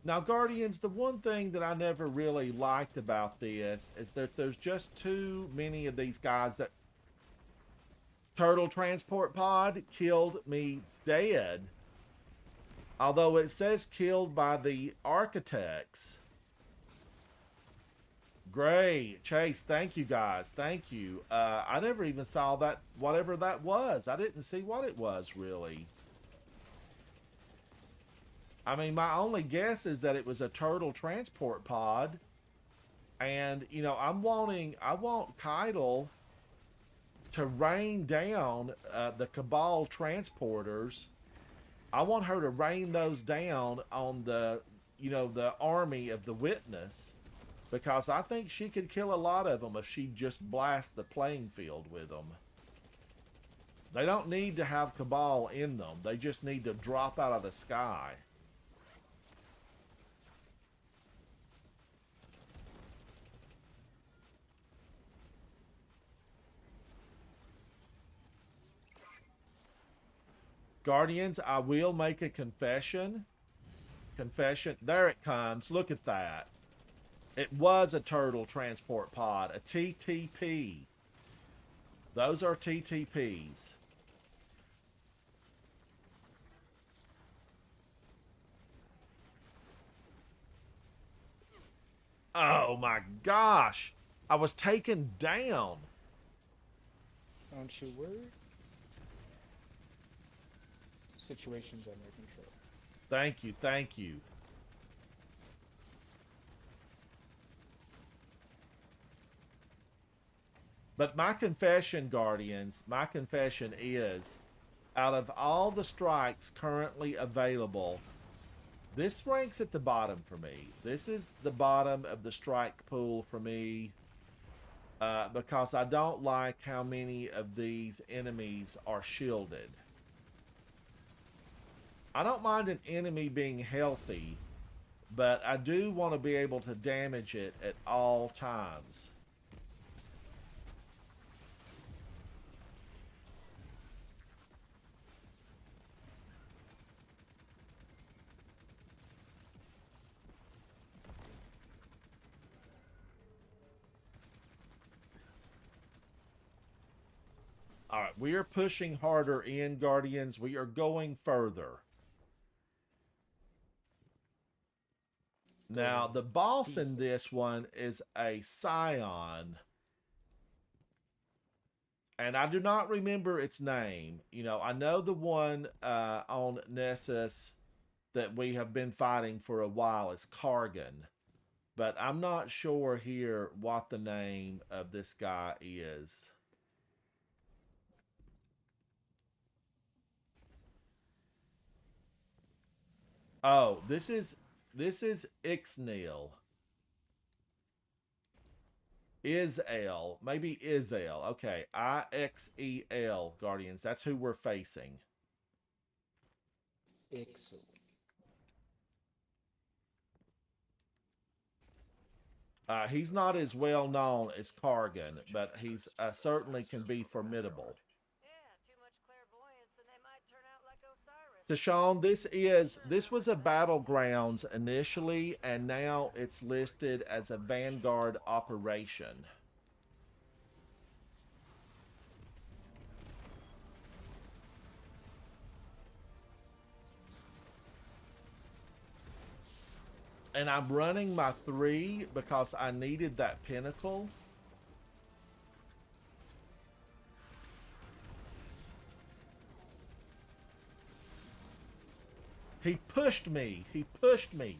Now, Guardians, the one thing that I never really liked about this is that there's just too many of these guys that... Turtle transport pod killed me dead. Although it says killed by the architects. Great. Chase, thank you guys. Thank you. I never even saw that, whatever that was. I didn't see what it was, really. I mean, my only guess is that it was a turtle transport pod. And, you know, I want Keitel to rain down the Cabal transporters. I want her to rain those down on the, you know, the army of the Witness. Because I think she could kill a lot of them if she just blasts the playing field with them. They don't need to have Cabal in them. They just need to drop out of the sky. Guardians, I will make a confession. Confession. There it comes. Look at that. It was a turtle transport pod. A TTP. Those are TTPs. Oh my gosh. I was taken down. Don't you worry. Situation's under control. Thank you. Thank you. But my confession, Guardians, my confession is, out of all the strikes currently available, this ranks at the bottom for me. This is the bottom of the strike pool for me, because I don't like how many of these enemies are shielded. I don't mind an enemy being healthy, but I do want to be able to damage it at all times. All right, we are pushing harder in, Guardians. We are going further. Now, the boss in this one is a Scion. And I do not remember its name. You know, I know the one on Nessus that we have been fighting for a while is Kargan. But I'm not sure here what the name of this guy is. Oh, this is Ixnil. Isel. Maybe Isel. Okay. Ixel, Guardians. That's who we're facing. Excellent. He's not as well known as Kargan, but he's certainly can be formidable. Deshaun, this was a battlegrounds initially, and now it's listed as a Vanguard operation. And I'm running my 3 because I needed that pinnacle. He pushed me. He pushed me.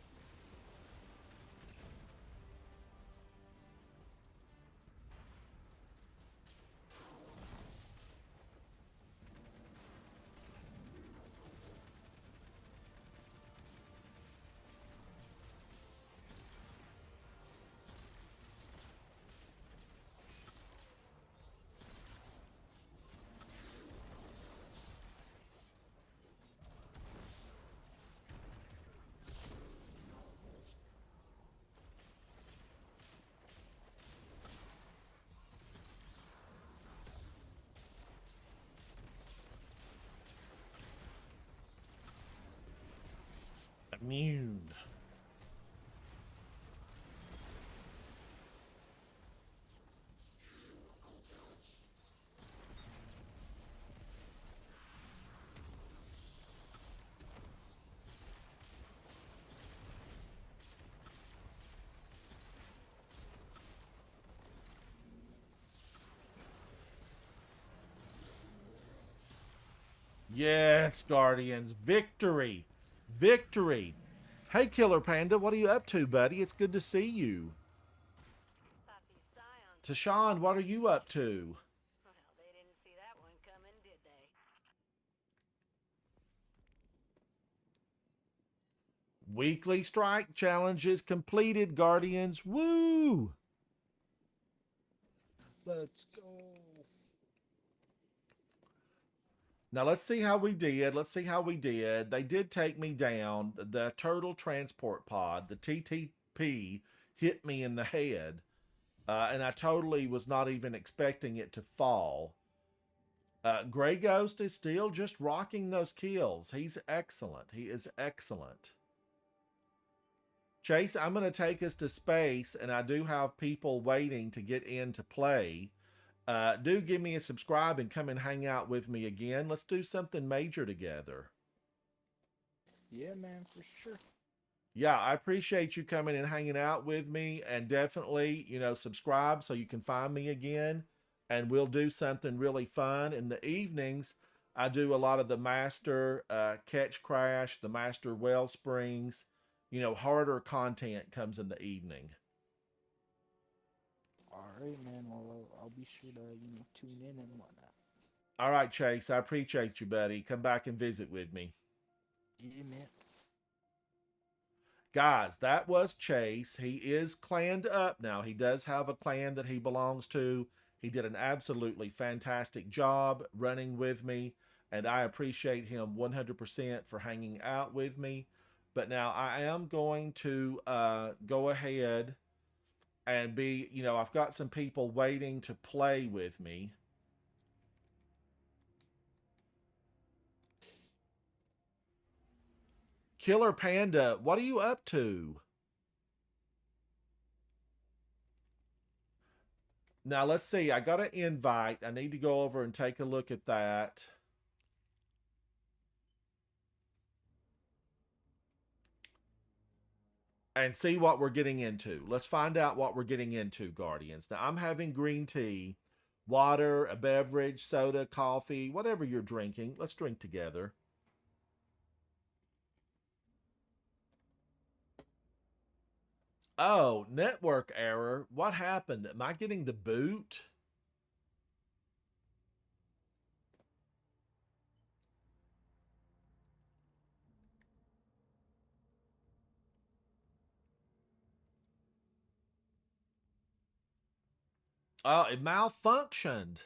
Immune. Yes, Guardians. Victory. Victory. Hey, Killer Panda, what are you up to, buddy? It's good to see you. Tashawn, what are you up to? Well, they didn't see that one coming, did they? Weekly strike challenges completed, Guardians. Woo! Let's go. Now, let's see how we did. Let's see how we did. They did take me down. The turtle transport pod, the TTP, hit me in the head. And I totally was not even expecting it to fall. Grey Ghost is still just rocking those kills. He's excellent. He is excellent. Chase, I'm going to take us to space, and I do have people waiting to get in to play. Do give me a subscribe and come and hang out with me again. Let's do something major together. Yeah, man, for sure. Yeah, I appreciate you coming and hanging out with me, and definitely, subscribe so you can find me again, and we'll do something really fun. In the evenings, I do a lot of the master catch crash, the master well springs, harder content comes in the evening. All right, man. Well, I'll be sure to tune in and whatnot. All right, Chase, I appreciate you, buddy. Come back and visit with me. Yeah, man. Guys, that was Chase. He is clanned up now. He does have a clan that he belongs to. He did an absolutely fantastic job running with me, and I appreciate him 100% for hanging out with me. But now I am going to go ahead and be, I've got some people waiting to play with me. Killer Panda, what are you up to? Now, let's see. I got an invite. I need to go over and take a look at that. And see what we're getting into. Let's find out what we're getting into, Guardians. Now, I'm having green tea, water, a beverage, soda, coffee, whatever you're drinking. Let's drink together. Oh, network error. What happened? Am I getting the boot? Oh, it malfunctioned.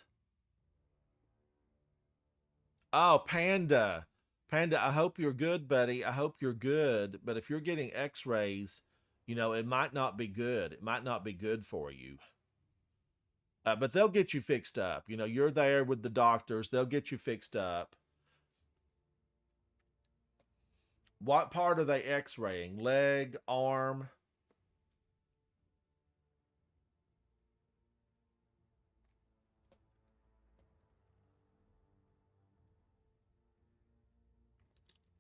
Oh, Panda. Panda, I hope you're good, buddy. I hope you're good. But if you're getting x-rays, it might not be good. It might not be good for you. But they'll get you fixed up. You're there with the doctors. They'll get you fixed up. What part are they x-raying? Leg, arm?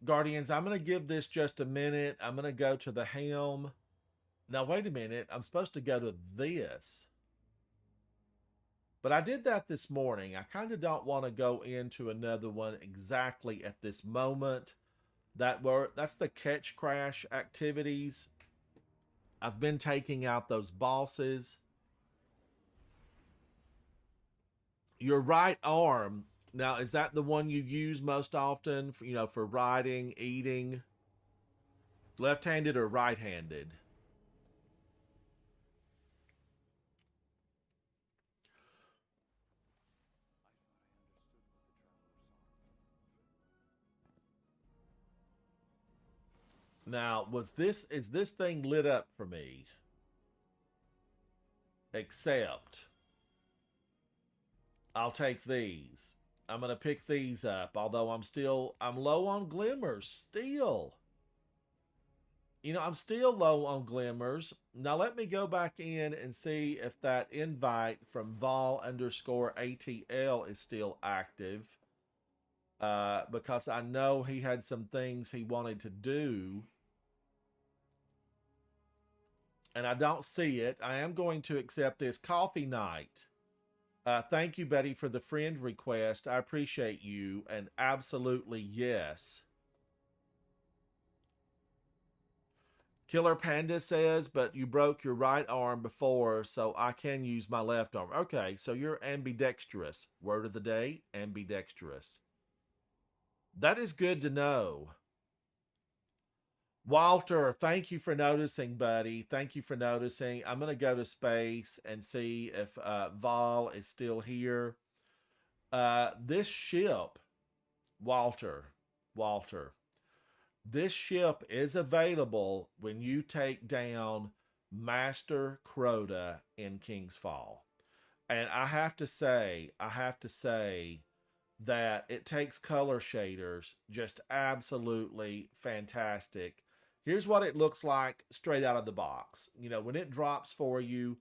Guardians, I'm going to give this just a minute. I'm going to go to the helm. Now, wait a minute. I'm supposed to go to this. But I did that this morning. I kind of don't want to go into another one exactly at this moment. That's the catch crash activities. I've been taking out those bosses. Your right arm. Now, is that the one you use most often for riding, eating? Left-handed or right-handed? Now, is this thing lit up for me? Except I'll take these. I'm going to pick these up, although I'm low on glimmers still. I'm still low on glimmers. Now let me go back in and see if that invite from Vol_ATL is still active. Because I know he had some things he wanted to do. And I don't see it. I am going to accept this coffee night. Thank you, Betty, for the friend request. I appreciate you. And absolutely yes. Killer Panda says, but you broke your right arm before, so I can use my left arm. Okay, so you're ambidextrous. Word of the day, ambidextrous. That is good to know. Walter, thank you for noticing, buddy. Thank you for noticing. I'm going to go to space and see if Vol is still here. This ship, Walter, this ship is available when you take down Master Crota in King's Fall. And I have to say that it takes color shaders just absolutely fantastic. Here's what it looks like straight out of the box. When it drops for you,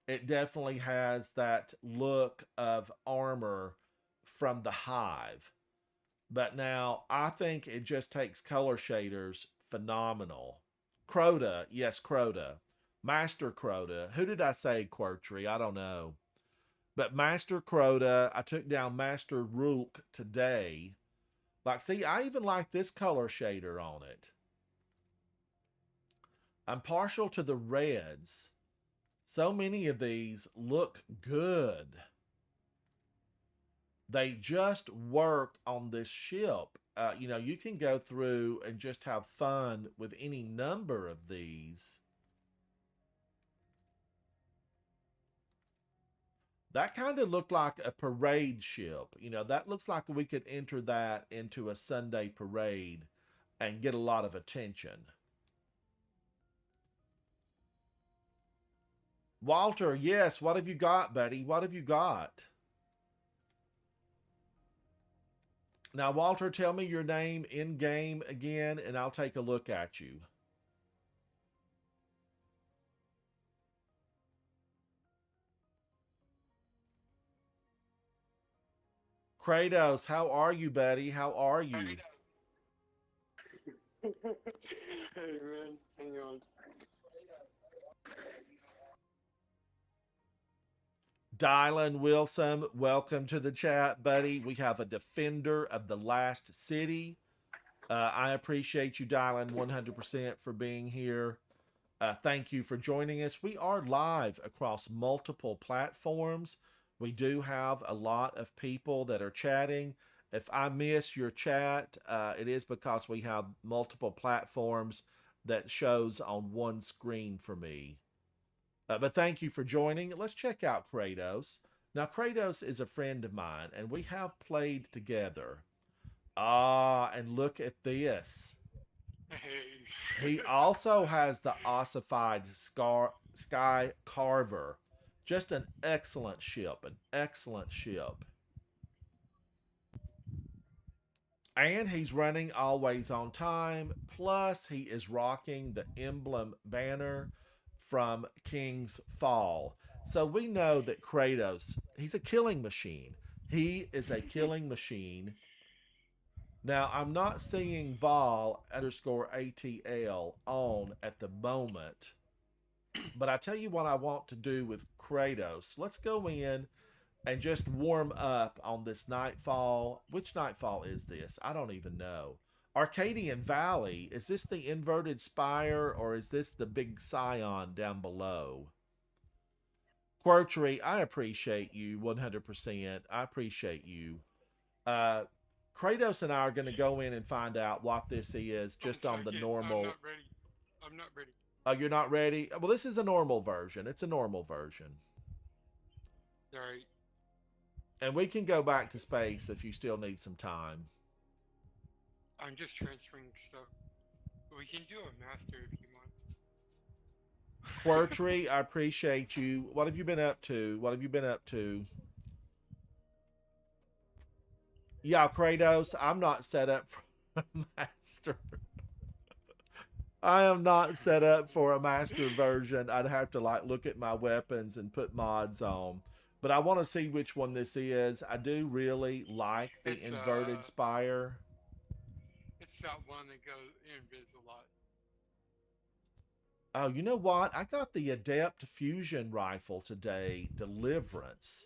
It definitely has that look of armor from the Hive. But now I think it just takes color shaders phenomenal. Crota, yes, Crota. Master Crota. Who did I say, Quertry? I don't know. But Master Crota, I took down Master Rulk today. Like, see, I even like this color shader on it. I'm partial to the reds. So many of these look good. They just work on this ship. You know, you can go through and just have fun with any number of these. That kind of looked like a parade ship. You know, that looks like we could enter that into a Sunday parade and get a lot of attention. Walter, yes, what have you got, buddy? What have you got? Now, Walter, tell me your name in game again, and I'll take a look at you. Kratos, how are you, buddy? How are you? Hey man, hang on. Dylan Wilson, welcome to the chat, buddy. We have a defender of the last city. I appreciate you, Dylan, 100% for being here. Thank you for joining us. We are live across multiple platforms. We do have a lot of people that are chatting. If I miss your chat, it is because we have multiple platforms that shows on one screen for me. But thank you for joining. Let's check out Kratos. Now, Kratos is a friend of mine, and we have played together. Ah, and look at this. Hey. He also has the ossified Sky Carver. Just an excellent ship, an excellent ship. And he's running always on time. Plus, he is rocking the emblem banner from King's Fall. So we know that Kratos, he's a killing machine. He is a killing machine. Now, I'm not seeing Vol_ATL on at the moment. But I tell you what I want to do with Kratos. Let's go in and just warm up on this Nightfall. Which Nightfall is this? I don't even know. Arcadian Valley. Is this the inverted spire or is this the big scion down below? Quertry, I appreciate you 100%. I appreciate you. Kratos and I are going to go in and find out what this is just on the normal. I'm not ready. I'm not ready. Oh, you're not ready? Well, this is a normal version. It's a normal version. All right. And we can go back to space if you still need some time. I'm just transferring stuff. We can do a master if you want. Quertry, I appreciate you. What have you been up to? What have you been up to? Yeah, Kratos, I'm not set up for a master. I am not set up for a master version. I'd have to like look at my weapons and put mods on. But I want to see which one this is. I do really like the inverted spire. It's that one that goes invis a lot. Oh, you know what? I got the Adept Fusion Rifle today, Deliverance.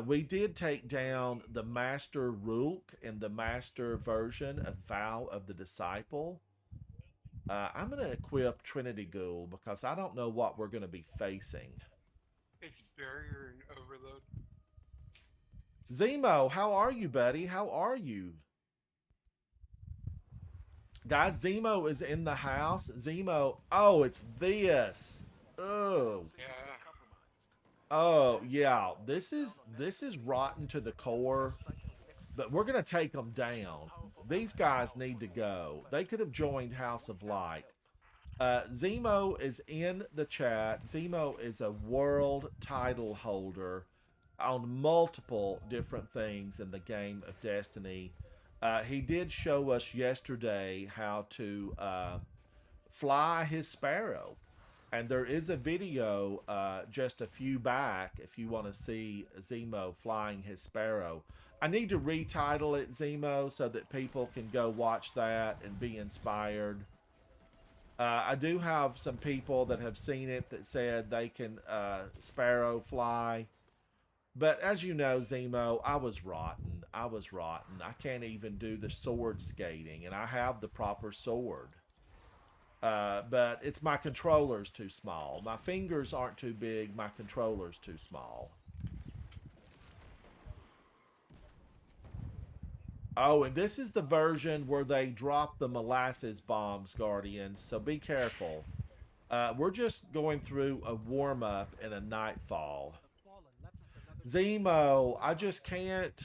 We did take down the Master Rulk in the Master version of Vow of the Disciple. I'm going to equip Trinity Ghoul because I don't know what we're going to be facing. It's barrier and overload. Zemo, how are you, buddy? How are you? Guys, Zemo is in the house. Zemo, oh, it's this. Oh. Yeah. Oh, yeah. This is rotten to the core. But we're going to take them down. These guys need to go. They could have joined House of Light. Zemo is in the chat. Zemo is a world title holder on multiple different things in the game of Destiny. He did show us yesterday how to fly his sparrow. And there is a video just a few back if you want to see Zemo flying his sparrow. I need to retitle it Zemo so that people can go watch that and be inspired. I do have some people that have seen it that said they can sparrow fly. But as you know, Zemo, I was rotten. I was rotten. I can't even do the sword skating, and I have the proper sword. But it's my controller's too small. My fingers aren't too big. My controller's too small. Oh, and this is the version where they drop the molasses bombs, Guardians. So be careful. We're just going through a warm-up and a nightfall. Zemo, I just can't.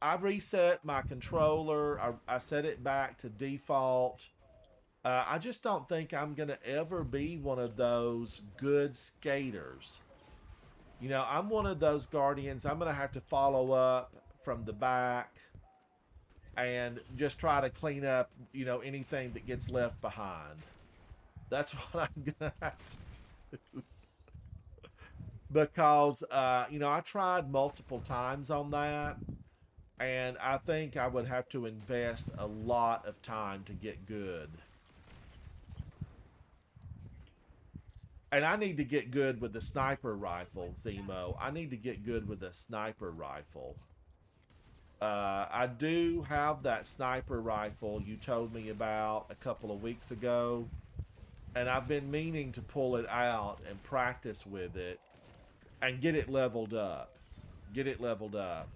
I reset my controller. I set it back to default. I just don't think I'm going to ever be one of those good skaters. You know, I'm one of those Guardians. I'm going to have to follow up from the back and just try to clean up, you know, anything that gets left behind. That's what I'm going to have to do. Because, you know, I tried multiple times on that. And I think I would have to invest a lot of time to get good. And I need to get good with the sniper rifle, Zemo. I need to get good with the sniper rifle. I do have that sniper rifle you told me about a couple of weeks ago. And I've been meaning to pull it out and practice with it. And get it leveled up. Get it leveled up.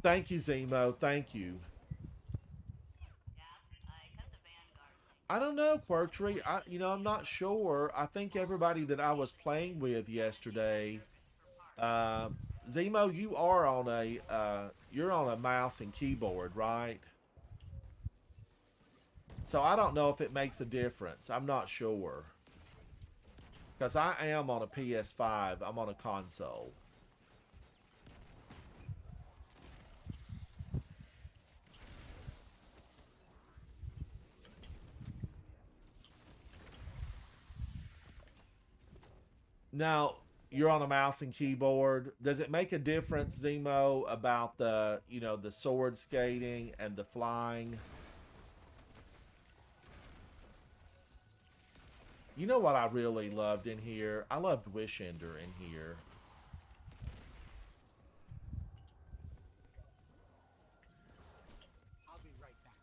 Thank you, Zemo. Thank you. I don't know, Quirtry. I'm not sure. I think everybody that I was playing with yesterday, Zemo, you are on you're on a mouse and keyboard, right? So I don't know if it makes a difference. I'm not sure. Because I am on a PS5. I'm on a console. Now, you're on a mouse and keyboard. Does it make a difference, Zemo, about the, you know, the sword skating and the flying? You know what I really loved in here? I loved Wishender in here. I'll be right back.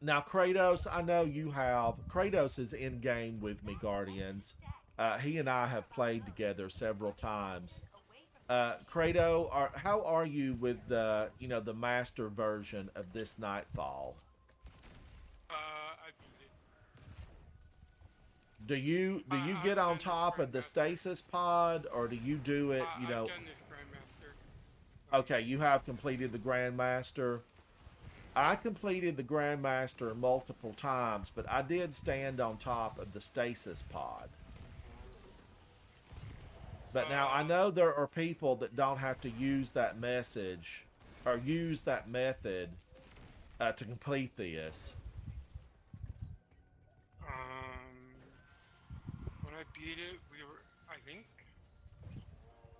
Now, Kratos, I know you have. Kratos is in game with me, Guardians. He and I have played together several times. Kratos, how are you with the, you know, the master version of this Nightfall? I beat it. Do you get on top of the stasis pod, or do you do it, you know? I've done this Grandmaster. Okay, you have completed the Grandmaster. I completed the Grandmaster multiple times, but I did stand on top of the stasis pod. But now I know there are people that don't have to use that message or use that method to complete this. When I beat it, I think,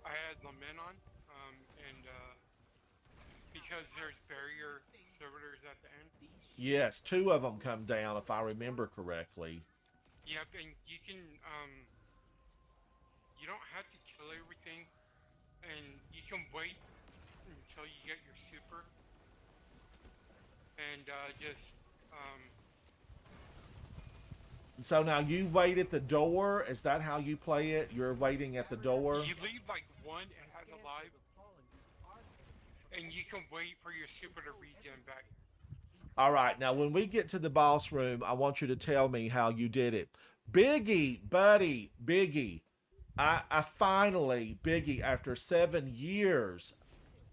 I had Lament on, and because there's barrier servitors at the end. Yes, 2 of them come down if I remember correctly. Yep, and you can, you don't have to kill everything, and you can wait until you get your super, and just, So now you wait at the door? Is that how you play it? You're waiting at the door? you leave like one and has alive, and you can wait for your super to regen back. All right, now when we get to the boss room, I want you to tell me how you did it. Biggie, buddy, Biggie. I finally, Biggie, after 7 years,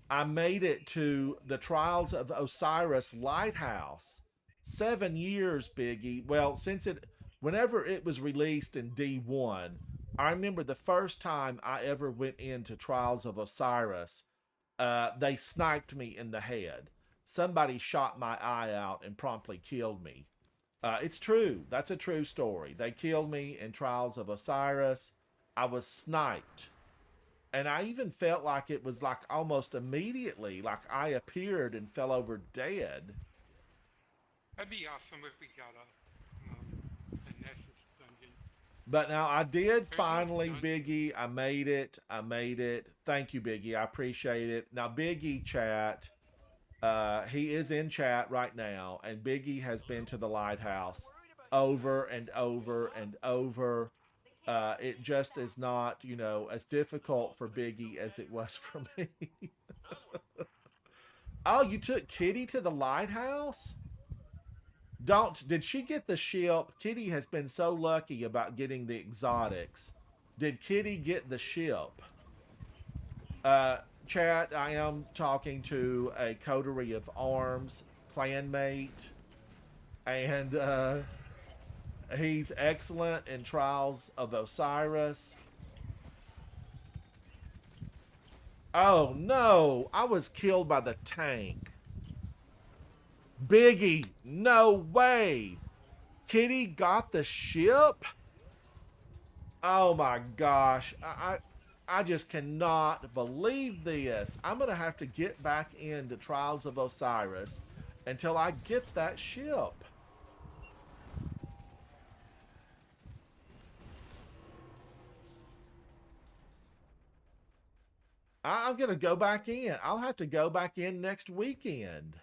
I made it to the Trials of Osiris Lighthouse. 7 years, Biggie. Well, whenever it was released in D1, I remember the first time I ever went into Trials of Osiris, they sniped me in the head. Somebody shot my eye out and promptly killed me. It's true. That's a true story. They killed me in Trials of Osiris. I was sniped. And I even felt like it was like almost immediately, like I appeared and fell over dead. That'd be awesome if we got a Nessus dungeon. But now I did There's no finally, dun- Biggie. I made it. I made it. Thank you, Biggie. I appreciate it. Now, Biggie chat. He is in chat right now, and Biggie has been to the lighthouse over and over and over. It just is not, you know, as difficult for Biggie as it was for me. Oh, you took Kitty to the lighthouse? Did she get the ship? Kitty has been so lucky about getting the exotics. Did Kitty get the ship? Chat, I am talking to a coterie of arms clanmate, and he's excellent in Trials of Osiris. Oh no, I was killed by the tank. Biggie, no way. Kitty got the ship? Oh my gosh. I just cannot believe this. I'm going to have to get back into Trials of Osiris until I get that ship. I'm going to go back in. I'll have to go back in next weekend.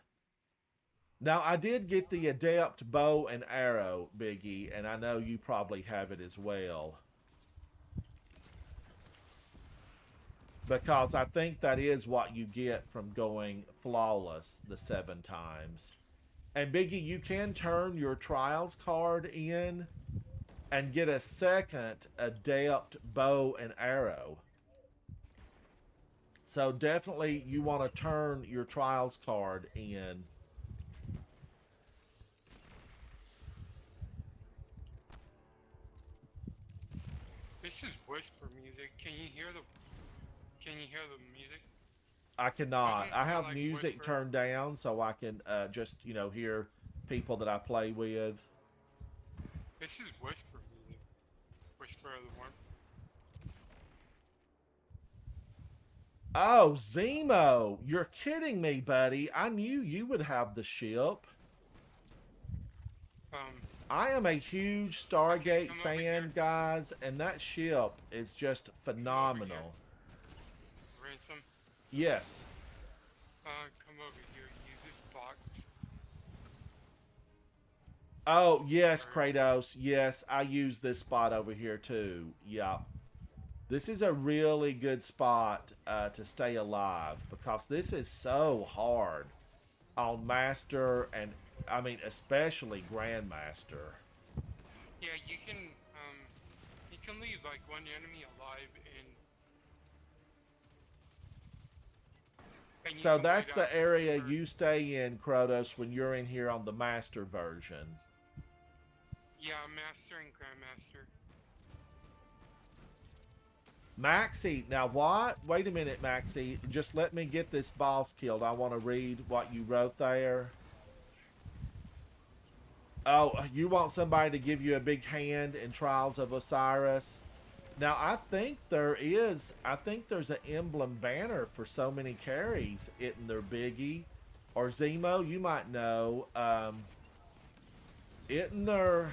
Now, I did get the Adept Bow and Arrow, Biggie, and I know you probably have it as well. Because I think that is what you get from going flawless the 7 times. And Biggie, you can turn your Trials card in and get a second Adept Bow and Arrow. So definitely you want to turn your Trials card in. This is whisper music. Can you hear the music? I cannot. I have like music whisper. turned down so I can just, you know, hear people that I play with. This is whisper music. Whisper of the Worm. Oh, Zemo, you're kidding me, buddy. I knew you would have the ship. I am a huge Stargate Come over fan, here. guys, and that ship is just phenomenal. Ransom. Yes. Come over here. Use this box. Oh, yes, Kratos. Yes, I use this spot over here too. Yeah. This is a really good spot to stay alive because this is so hard on Master and, I mean, especially Grandmaster. Yeah, you can leave like one enemy alive and you So can that's wait the out area for- you stay in, Kratos, when you're in here on the Master version. Yeah, Master and Grandmaster. Maxie, now what? Wait a minute, Maxie. Just let me get this boss killed. I want to read what you wrote there. Oh, you want somebody to give you a big hand in Trials of Osiris? Now, I think there's an emblem banner for so many carries in their Biggie. Or Zemo, you might know. Isn't there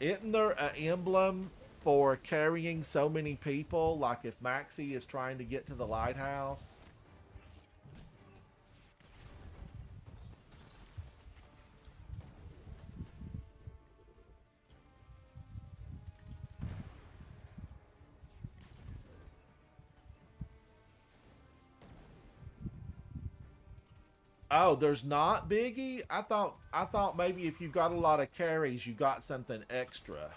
an emblem for carrying so many people? Like if Maxie is trying to get to the lighthouse? Oh, there's not, Biggie? I thought maybe if you got a lot of carries, you got something extra.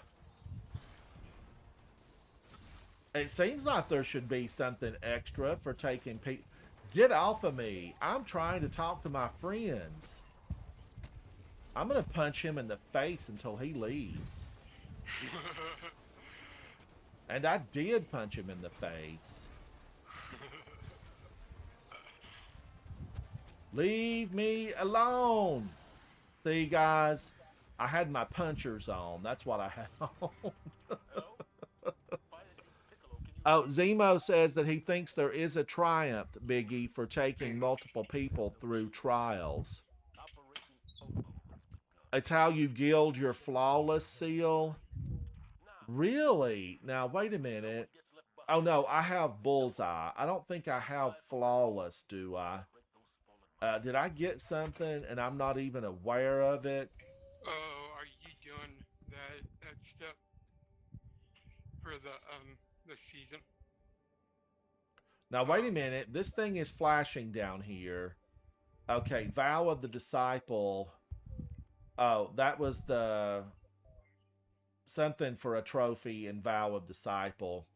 It seems like there should be something extra for taking people. Get off of me. I'm trying to talk to my friends. I'm going to punch him in the face until he leaves. And I did punch him in the face. Leave me alone. See, guys, I had my punchers on. That's what I had on. Oh, Zemo says that he thinks there is a triumph, Biggie, for taking multiple people through trials. It's how you gild your flawless seal. Really? Now, wait a minute. Oh, no, I have bullseye. I don't think I have flawless, do I? Did I get something and I'm not even aware of it? Oh, are you doing that step for the season? Now, wait a minute. This thing is flashing down here. Okay, Vow of the Disciple. Oh, that was the something for a trophy in Vow of Disciple.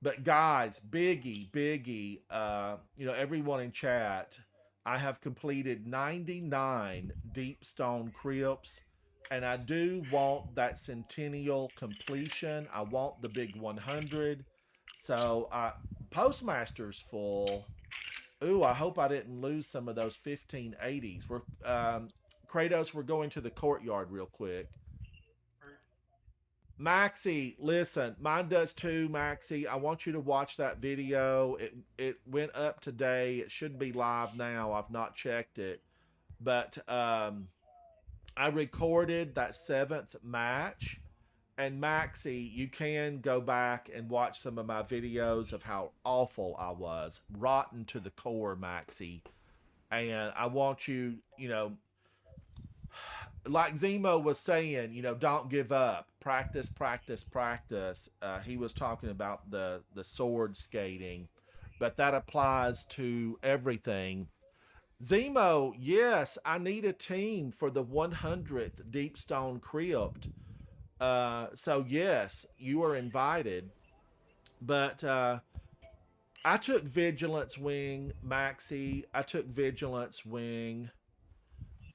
But guys, biggie, everyone in chat, I have completed 99 Deep Stone Crypts, and I do want that Centennial completion. I want the big 100. So, Postmaster's full. Ooh, I hope I didn't lose some of those 1580s. Kratos, we're going to the courtyard real quick. Maxie, listen, mine does too, Maxie. I want you to watch that video. It went up today. It should be live now. I've not checked it. But I recorded that 7th match. And Maxie, you can go back and watch some of my videos of how awful I was. Rotten to the core, Maxie. And I want you, like Zemo was saying, don't give up. Practice, practice, practice. He was talking about the sword skating, but that applies to everything. Zemo, yes, I need a team for the 100th Deep Stone Crypt. So yes, you are invited. But I took Vigilance Wing, Maxie. I took Vigilance Wing.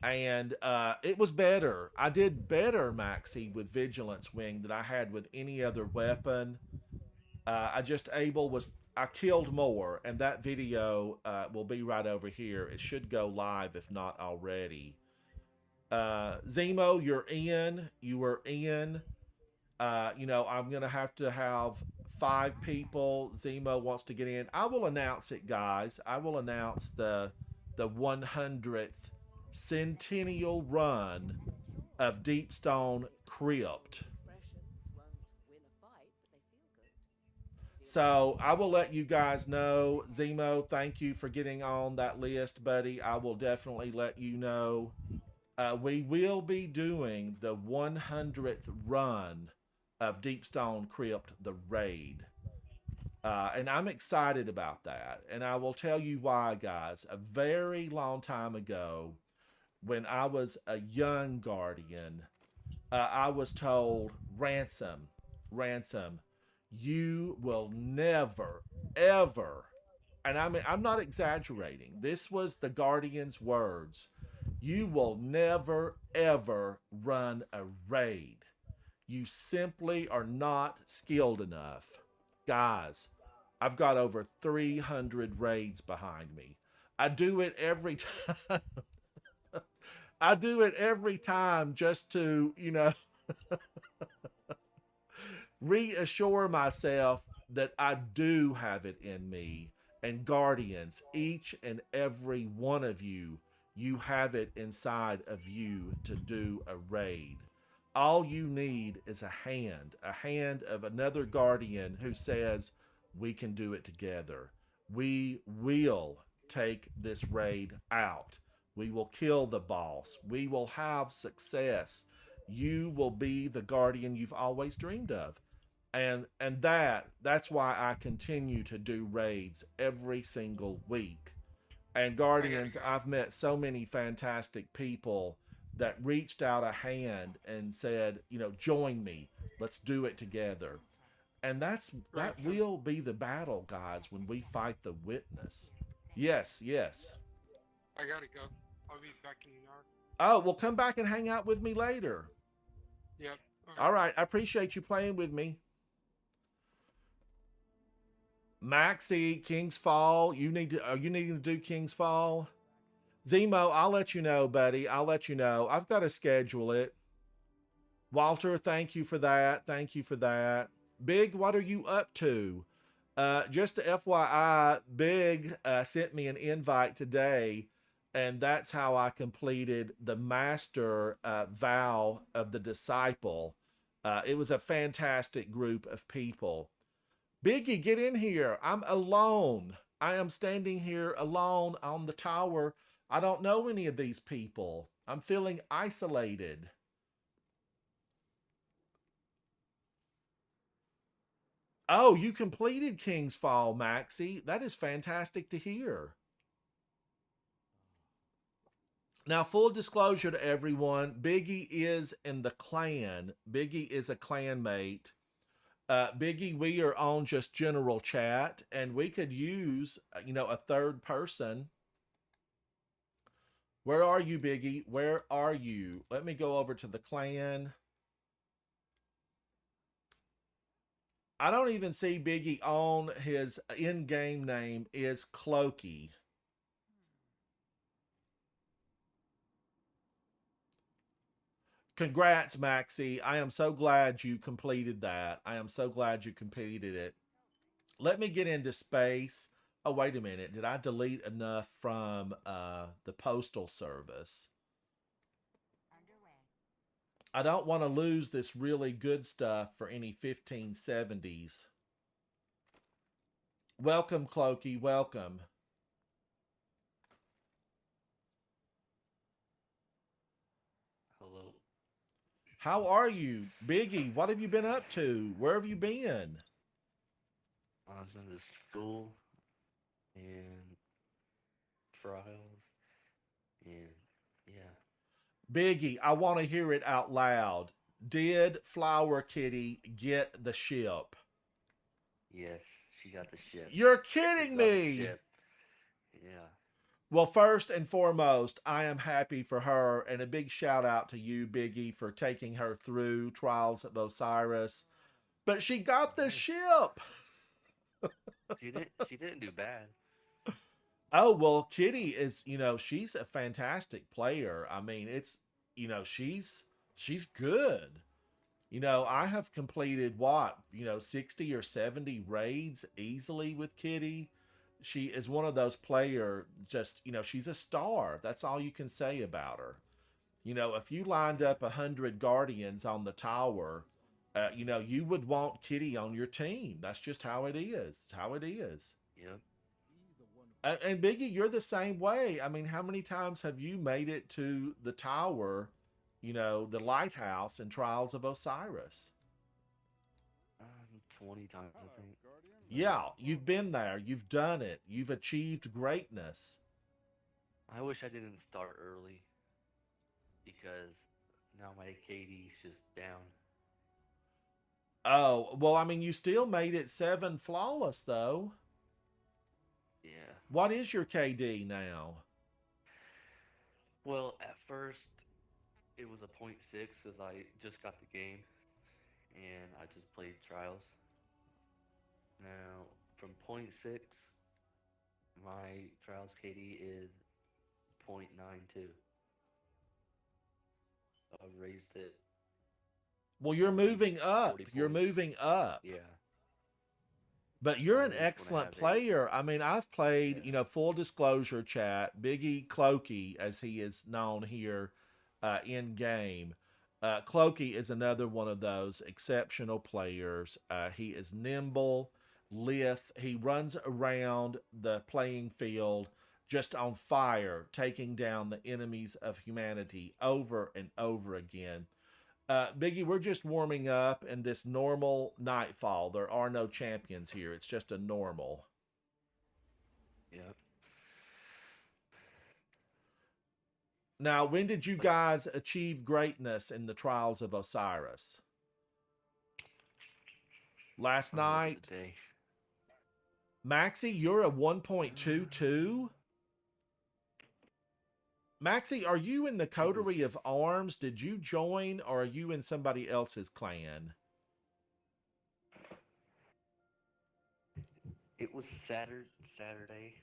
And it was better. I did better, Maxie, with Vigilance Wing than I had with any other weapon. I killed more, and that video will be right over here. It should go live if not already. Zemo, you're in. You were in. I'm going to have 5 people. Zemo wants to get in. I will announce it, guys. I will announce the 100th Centennial run of Deep Stone Crypt. So I will let you guys know. Zemo, thank you for getting on that list, buddy. I will definitely let you know. We will be doing the 100th run of Deep Stone Crypt, the raid. And I'm excited about that. And I will tell you why, guys. A very long time ago, when I was a young Guardian, I was told, Ransom, you will never, ever, and I mean, I'm not exaggerating. This was the Guardian's words. You will never, ever run a raid. You simply are not skilled enough. Guys, I've got over 300 raids behind me. I do it every time. I do it every time just to, reassure myself that I do have it in me. And Guardians, each and every one of you, you have it inside of you to do a raid. All you need is a hand of another Guardian who says, we can do it together. We will take this raid out. We will kill the boss. We will have success. You will be the Guardian you've always dreamed of. And that's why I continue to do raids every single week. And Guardians, I've met so many fantastic people that reached out a hand and said, join me. Let's do it together. And that will be the battle, guys, when we fight the Witness. Yes. I gotta go. I'll be back in an hour. Oh, well, come back and hang out with me later. Yep. All right. I appreciate you playing with me. Maxie, King's Fall. Are you needing to do King's Fall? Zemo, I'll let you know, buddy. I'll let you know. I've got to schedule it. Walter, thank you for that. Thank you for that. Big, what are you up to? Just to FYI, Big sent me an invite today, and that's how I completed the master vow of the disciple. It was a fantastic group of people. Biggie, get in here. I'm alone. I am standing here alone on the tower. I don't know any of these people. I'm feeling isolated. Oh, you completed King's Fall, Maxie. That is fantastic to hear. Now, full disclosure to everyone, Biggie is in the clan. Biggie is a clanmate. Biggie, we are on just general chat, and we could use, a third person. Where are you, Biggie? Where are you? Let me go over to the clan. I don't even see Biggie on. His in-game name is Clokey. Congrats, Maxie. I am so glad you completed that. I am so glad you completed it. Let me get into space. Oh, wait a minute. Did I delete enough from the postal service? I don't want to lose this really good stuff for any 1570s. Welcome, Clokey. Welcome. Hello. How are you? Biggie, what have you been up to? Where have you been? I was in the school and trials and yeah. Biggie, I want to hear it out loud. Did Flower Kitty get the ship? Yes, she got the ship. You're She kidding got the me. ship. Yeah. Well, first and foremost, I am happy for her, and a big shout out to you, Biggie, for taking her through Trials of Osiris. But she got the Nice. ship. She didn't do bad. Oh, well, Kitty is, she's a fantastic player. I mean, it's, she's good. I have completed what, 60 or 70 raids easily with Kitty. She is one of those player, just, she's a star. That's all you can say about her. If you lined up 100 guardians on the tower, you would want Kitty on your team. That's just how it is. It's how it is. Yep. And Biggie, you're the same way. I mean, how many times have you made it to the tower, the lighthouse in Trials of Osiris? 20 times, I think. Yeah, you've been there. You've done it. You've achieved greatness. I wish I didn't start early because now my KD's just down. Oh, well, I mean, you still made it 7 flawless, though. Yeah. What is your KD now? Well, at first it was a .6 because I just got the game and I just played trials. Now from .6, my trials KD is .92. I've raised it. Well, you're moving up. 40 You're points. moving up. Yeah. But you're At an least when I excellent have it. player. I mean, I've played, Yeah. full disclosure chat, Biggie Clokey, as he is known here in game. Clokey is another one of those exceptional players. He is nimble, lithe. He runs around the playing field just on fire, taking down the enemies of humanity over and over again. Biggie, we're just warming up in this normal nightfall. There are no champions here. It's just a normal. Yep. Now, when did you guys achieve greatness in the Trials of Osiris? Last night? Today. Maxie, you're a 1.22? Maxie, are you in the Coterie of Arms? Did you join, or are you in somebody else's clan? It was Saturday.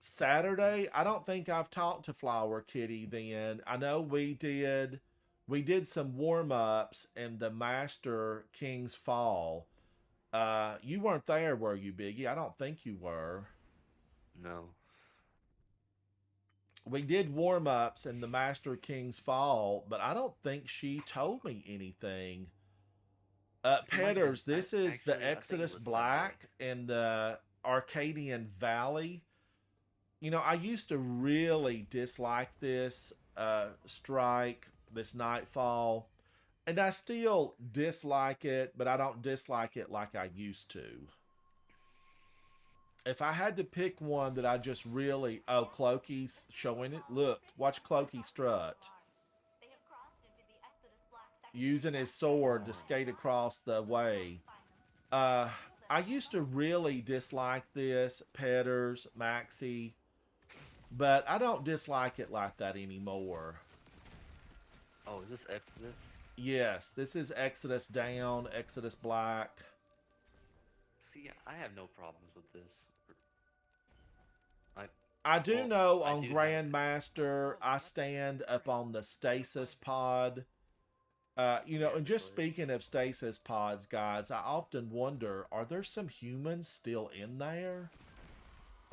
Saturday? I don't think I've talked to Flower Kitty then. I know we did we did some warm-ups in the Master King's Fall. You weren't there, were you, Biggie? I don't think you were. No. We did warm-ups in the Master King's Fall, but I don't think she told me anything. It might have been- Petters, this is the actually, I think it Exodus was Black in the Arcadian Valley. You know, I used to really dislike this strike, this Nightfall, and I still dislike it, but I don't dislike it like I used to. If I had to pick one that I just really... Oh, Clokey's showing it. Look, watch Clokey strut. They have crossed into the Exodus Black sector. Using his sword to skate across the way. I used to really dislike this, Petters, Maxie, but I don't dislike it like that anymore. Oh, is this Exodus? Yes, this is Exodus Down, Exodus Black. See, I have no problems with this. I do Well, know I on do know. Grandmaster, I stand up on the stasis pod. You know, and just Absolutely. speaking of stasis pods, guys, I often wonder, are there some humans still in there?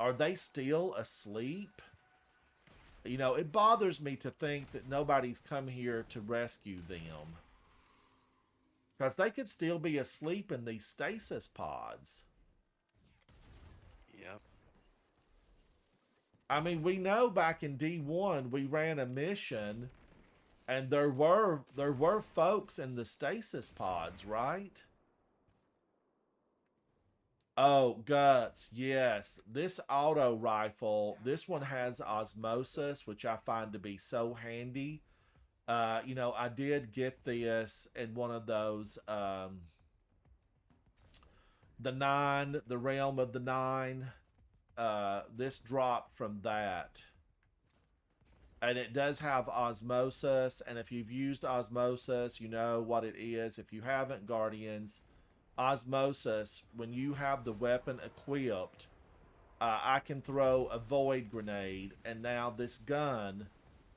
Are they still asleep? You know, it bothers me to think that nobody's come here to rescue them. Because they could still be asleep in these stasis pods. Yep. I mean, we know back in D1 we ran a mission and there were folks in the stasis pods, right? Oh, Guts, yes. This auto rifle, this one has osmosis, which I find to be so handy. You know, I did get this in one of those, the Realm of the Nine. This dropped from that. And it does have osmosis, and if you've used osmosis, you know what it is. If you haven't, Guardians, osmosis, when you have the weapon equipped, I can throw a void grenade, and now this gun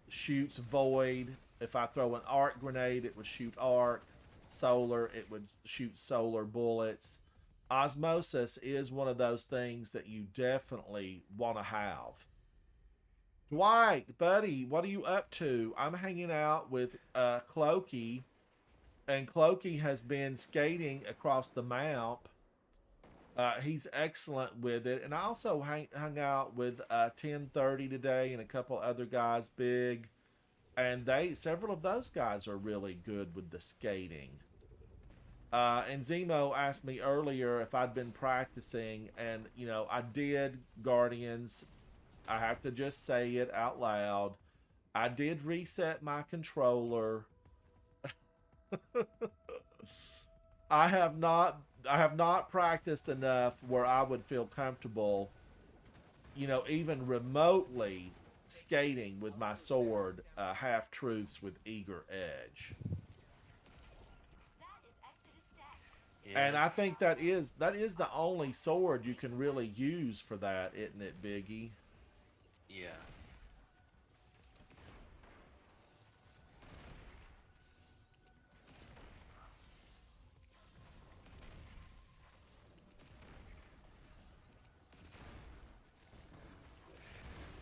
shoots void. If I throw an arc grenade, it would shoot arc. Solar, it would shoot solar bullets. Osmosis is one of those things that you definitely want to have. Dwight, buddy, what are you up to? I'm hanging out with Clokey, and Clokey has been skating across the map. He's excellent with it, and I also hung out with 1030 today and a couple other guys, Big, and several of those guys are really good with the skating. And Zemo asked me earlier if I'd been practicing, and you know I did, Guardians. I have to just say it out loud. I did reset my controller. I have not practiced enough where I would feel comfortable, you know, even remotely skating with my sword, half truths with eager edge. That is Exodus Tech. Yeah. And I think that is the only sword you can really use for that, isn't it, Biggie? Yeah.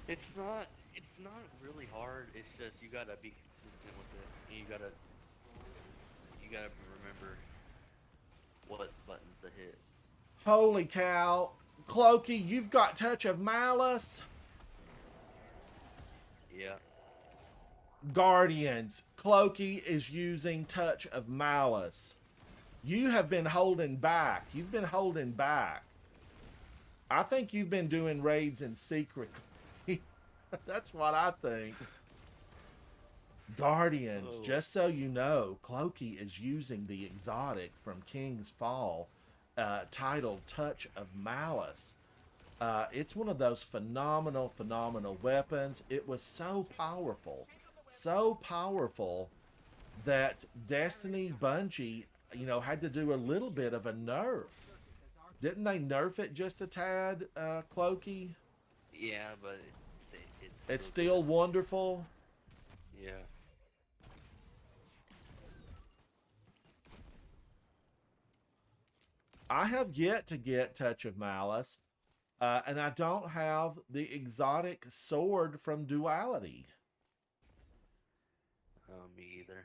It's not really hard. It's just you gotta be consistent with it. And you gotta remember what buttons to hit. Holy cow. Clokey, you've got Touch of Malice? Yeah. Guardians, Clokey is using Touch of Malice. You have been holding back. You've been holding back. I think you've been doing raids in secret. That's what I think. Guardians, Oh. just so you know, Clokey is using the exotic from King's Fall, titled Touch of Malice. It's one of those phenomenal weapons. It was so powerful that Destiny Bungie, you know, had to do a little bit of a nerf. Didn't they nerf it just a tad, Clokey? Yeah, but It's still wonderful. Yeah. I have yet to get Touch of Malice, and I don't have the exotic sword from Duality. Me either.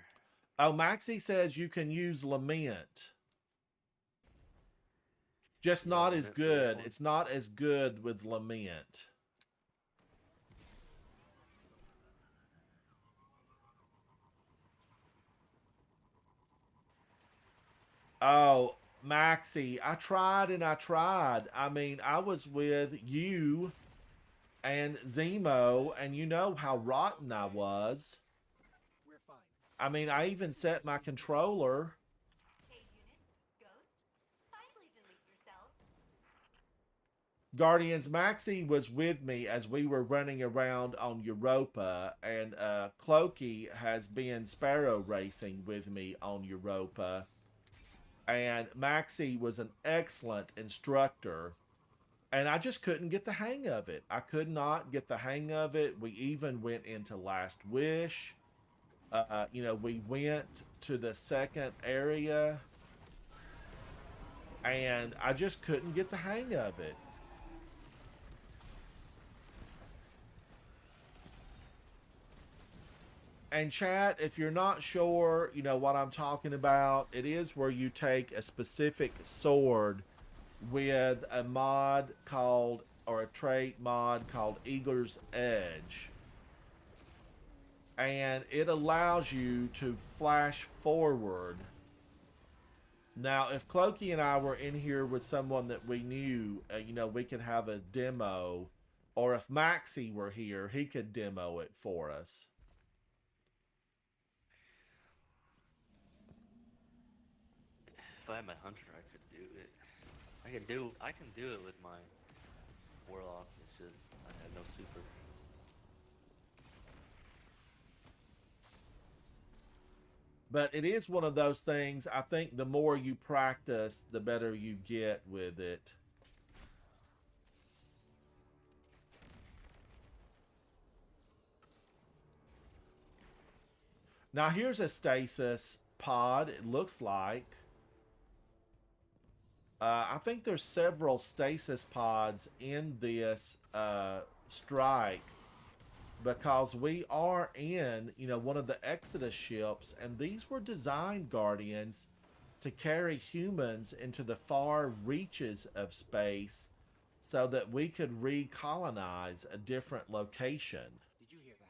Oh, Maxie says you can use Lament. Just Yeah, not as limit for this good. one. It's not as good with Lament. Oh, Maxie, I tried and I tried. I mean, I was with you and Zemo, and you know how rotten I was. We're fine. I mean, I even set my controller. Hey, unit, Ghost, kindly delete yourselves. Guardians, Maxie was with me as we were running around on Europa, and Clokey has been sparrow racing with me on Europa. And Maxie was an excellent instructor, and I just couldn't get the hang of it. I could not get the hang of it. We even went into Last Wish. We went to the second area, and I just couldn't get the hang of it. And chat, if you're not sure, what I'm talking about, it is where you take a specific sword with a mod called, or a trait mod called Eagle's Edge. And it allows you to flash forward. Now, if Clokey and I were in here with someone that we knew, we could have a demo. Or if Maxie were here, he could demo it for us. If I had my hunter, I could do it. I can do it with my warlock. It's just I have no super. But it is one of those things, I think the more you practice, the better you get with it. Now here's a stasis pod, it looks like. I think there's several stasis pods in this strike, because we are in, one of the Exodus ships, and these were designed, Guardians, to carry humans into the far reaches of space so that we could recolonize a different location. Did you hear that?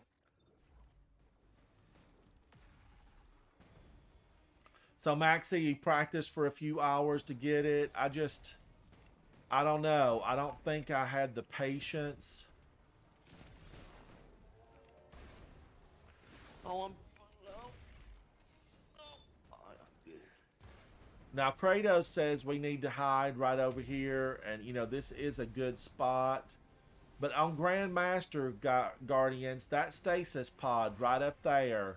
So Maxie, you practiced for a few hours to get it. I don't know. I don't think I had the patience. Oh, I'm good. Now Kratos says we need to hide right over here, and this is a good spot. But on Grandmaster Guardians, that stasis pod right up there,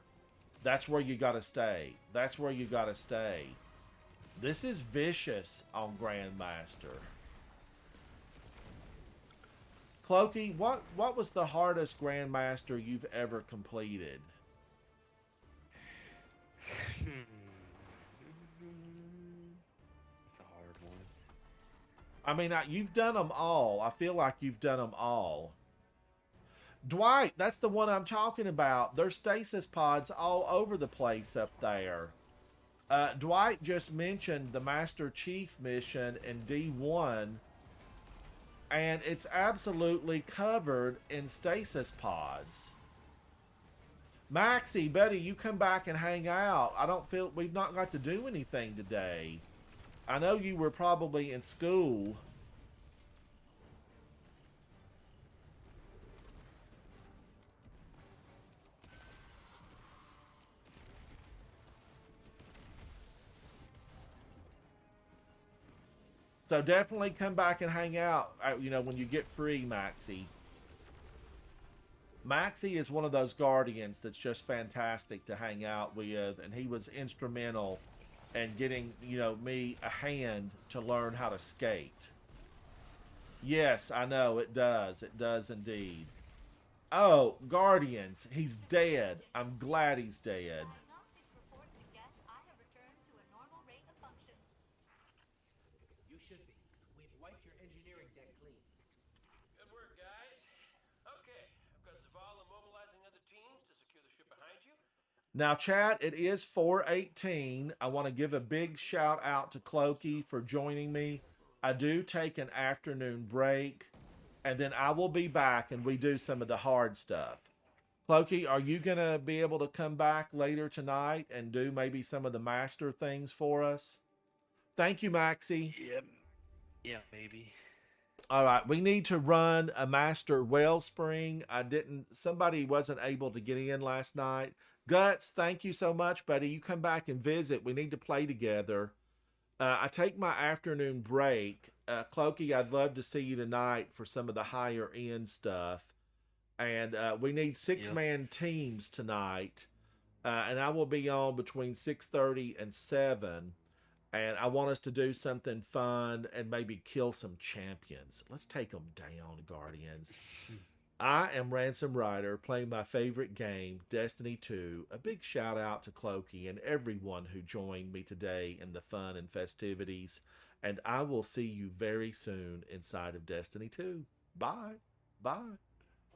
that's where you gotta stay. That's where you gotta stay. This is vicious on Grandmaster. Clokey, what was the hardest Grandmaster you've ever completed? It's a hard one. I mean, you've done them all. I feel like you've done them all. Dwight, that's the one I'm talking about. There's stasis pods all over the place up there. Dwight just mentioned the Master Chief mission in D1, and it's absolutely covered in stasis pods. Maxie, buddy, you come back and hang out. I don't feel we've not got to do anything today. I know you were probably in school. So definitely come back and hang out, when you get free, Maxie. Maxie is one of those Guardians that's just fantastic to hang out with, and he was instrumental in getting, me a hand to learn how to skate. Yes, I know, it does. It does indeed. Oh, Guardians, he's dead. I'm glad he's dead. Diagnostics report suggests I have returned to a normal rate of function. Now, chat, it is 4:18. I want to give a big shout out to Clokey for joining me. I do take an afternoon break, and then I will be back and we do some of the hard stuff. Clokey, are you going to be able to come back later tonight and do maybe some of the master things for us? Thank you, Maxie. Yep. Yeah, maybe. All right, we need to run a master wellspring. Somebody wasn't able to get in last night. Guts, thank you so much, buddy. You come back and visit. We need to play together. I take my afternoon break. Clokey, I'd love to see you tonight for some of the higher end stuff. And we need 6-man teams tonight. And I will be on between 6:30 and 7. And I want us to do something fun and maybe kill some champions. Let's take them down, Guardians. I am Ransom Rider playing my favorite game, Destiny 2. A big shout out to Clokey and everyone who joined me today in the fun and festivities. And I will see you very soon inside of Destiny 2. Bye. Bye.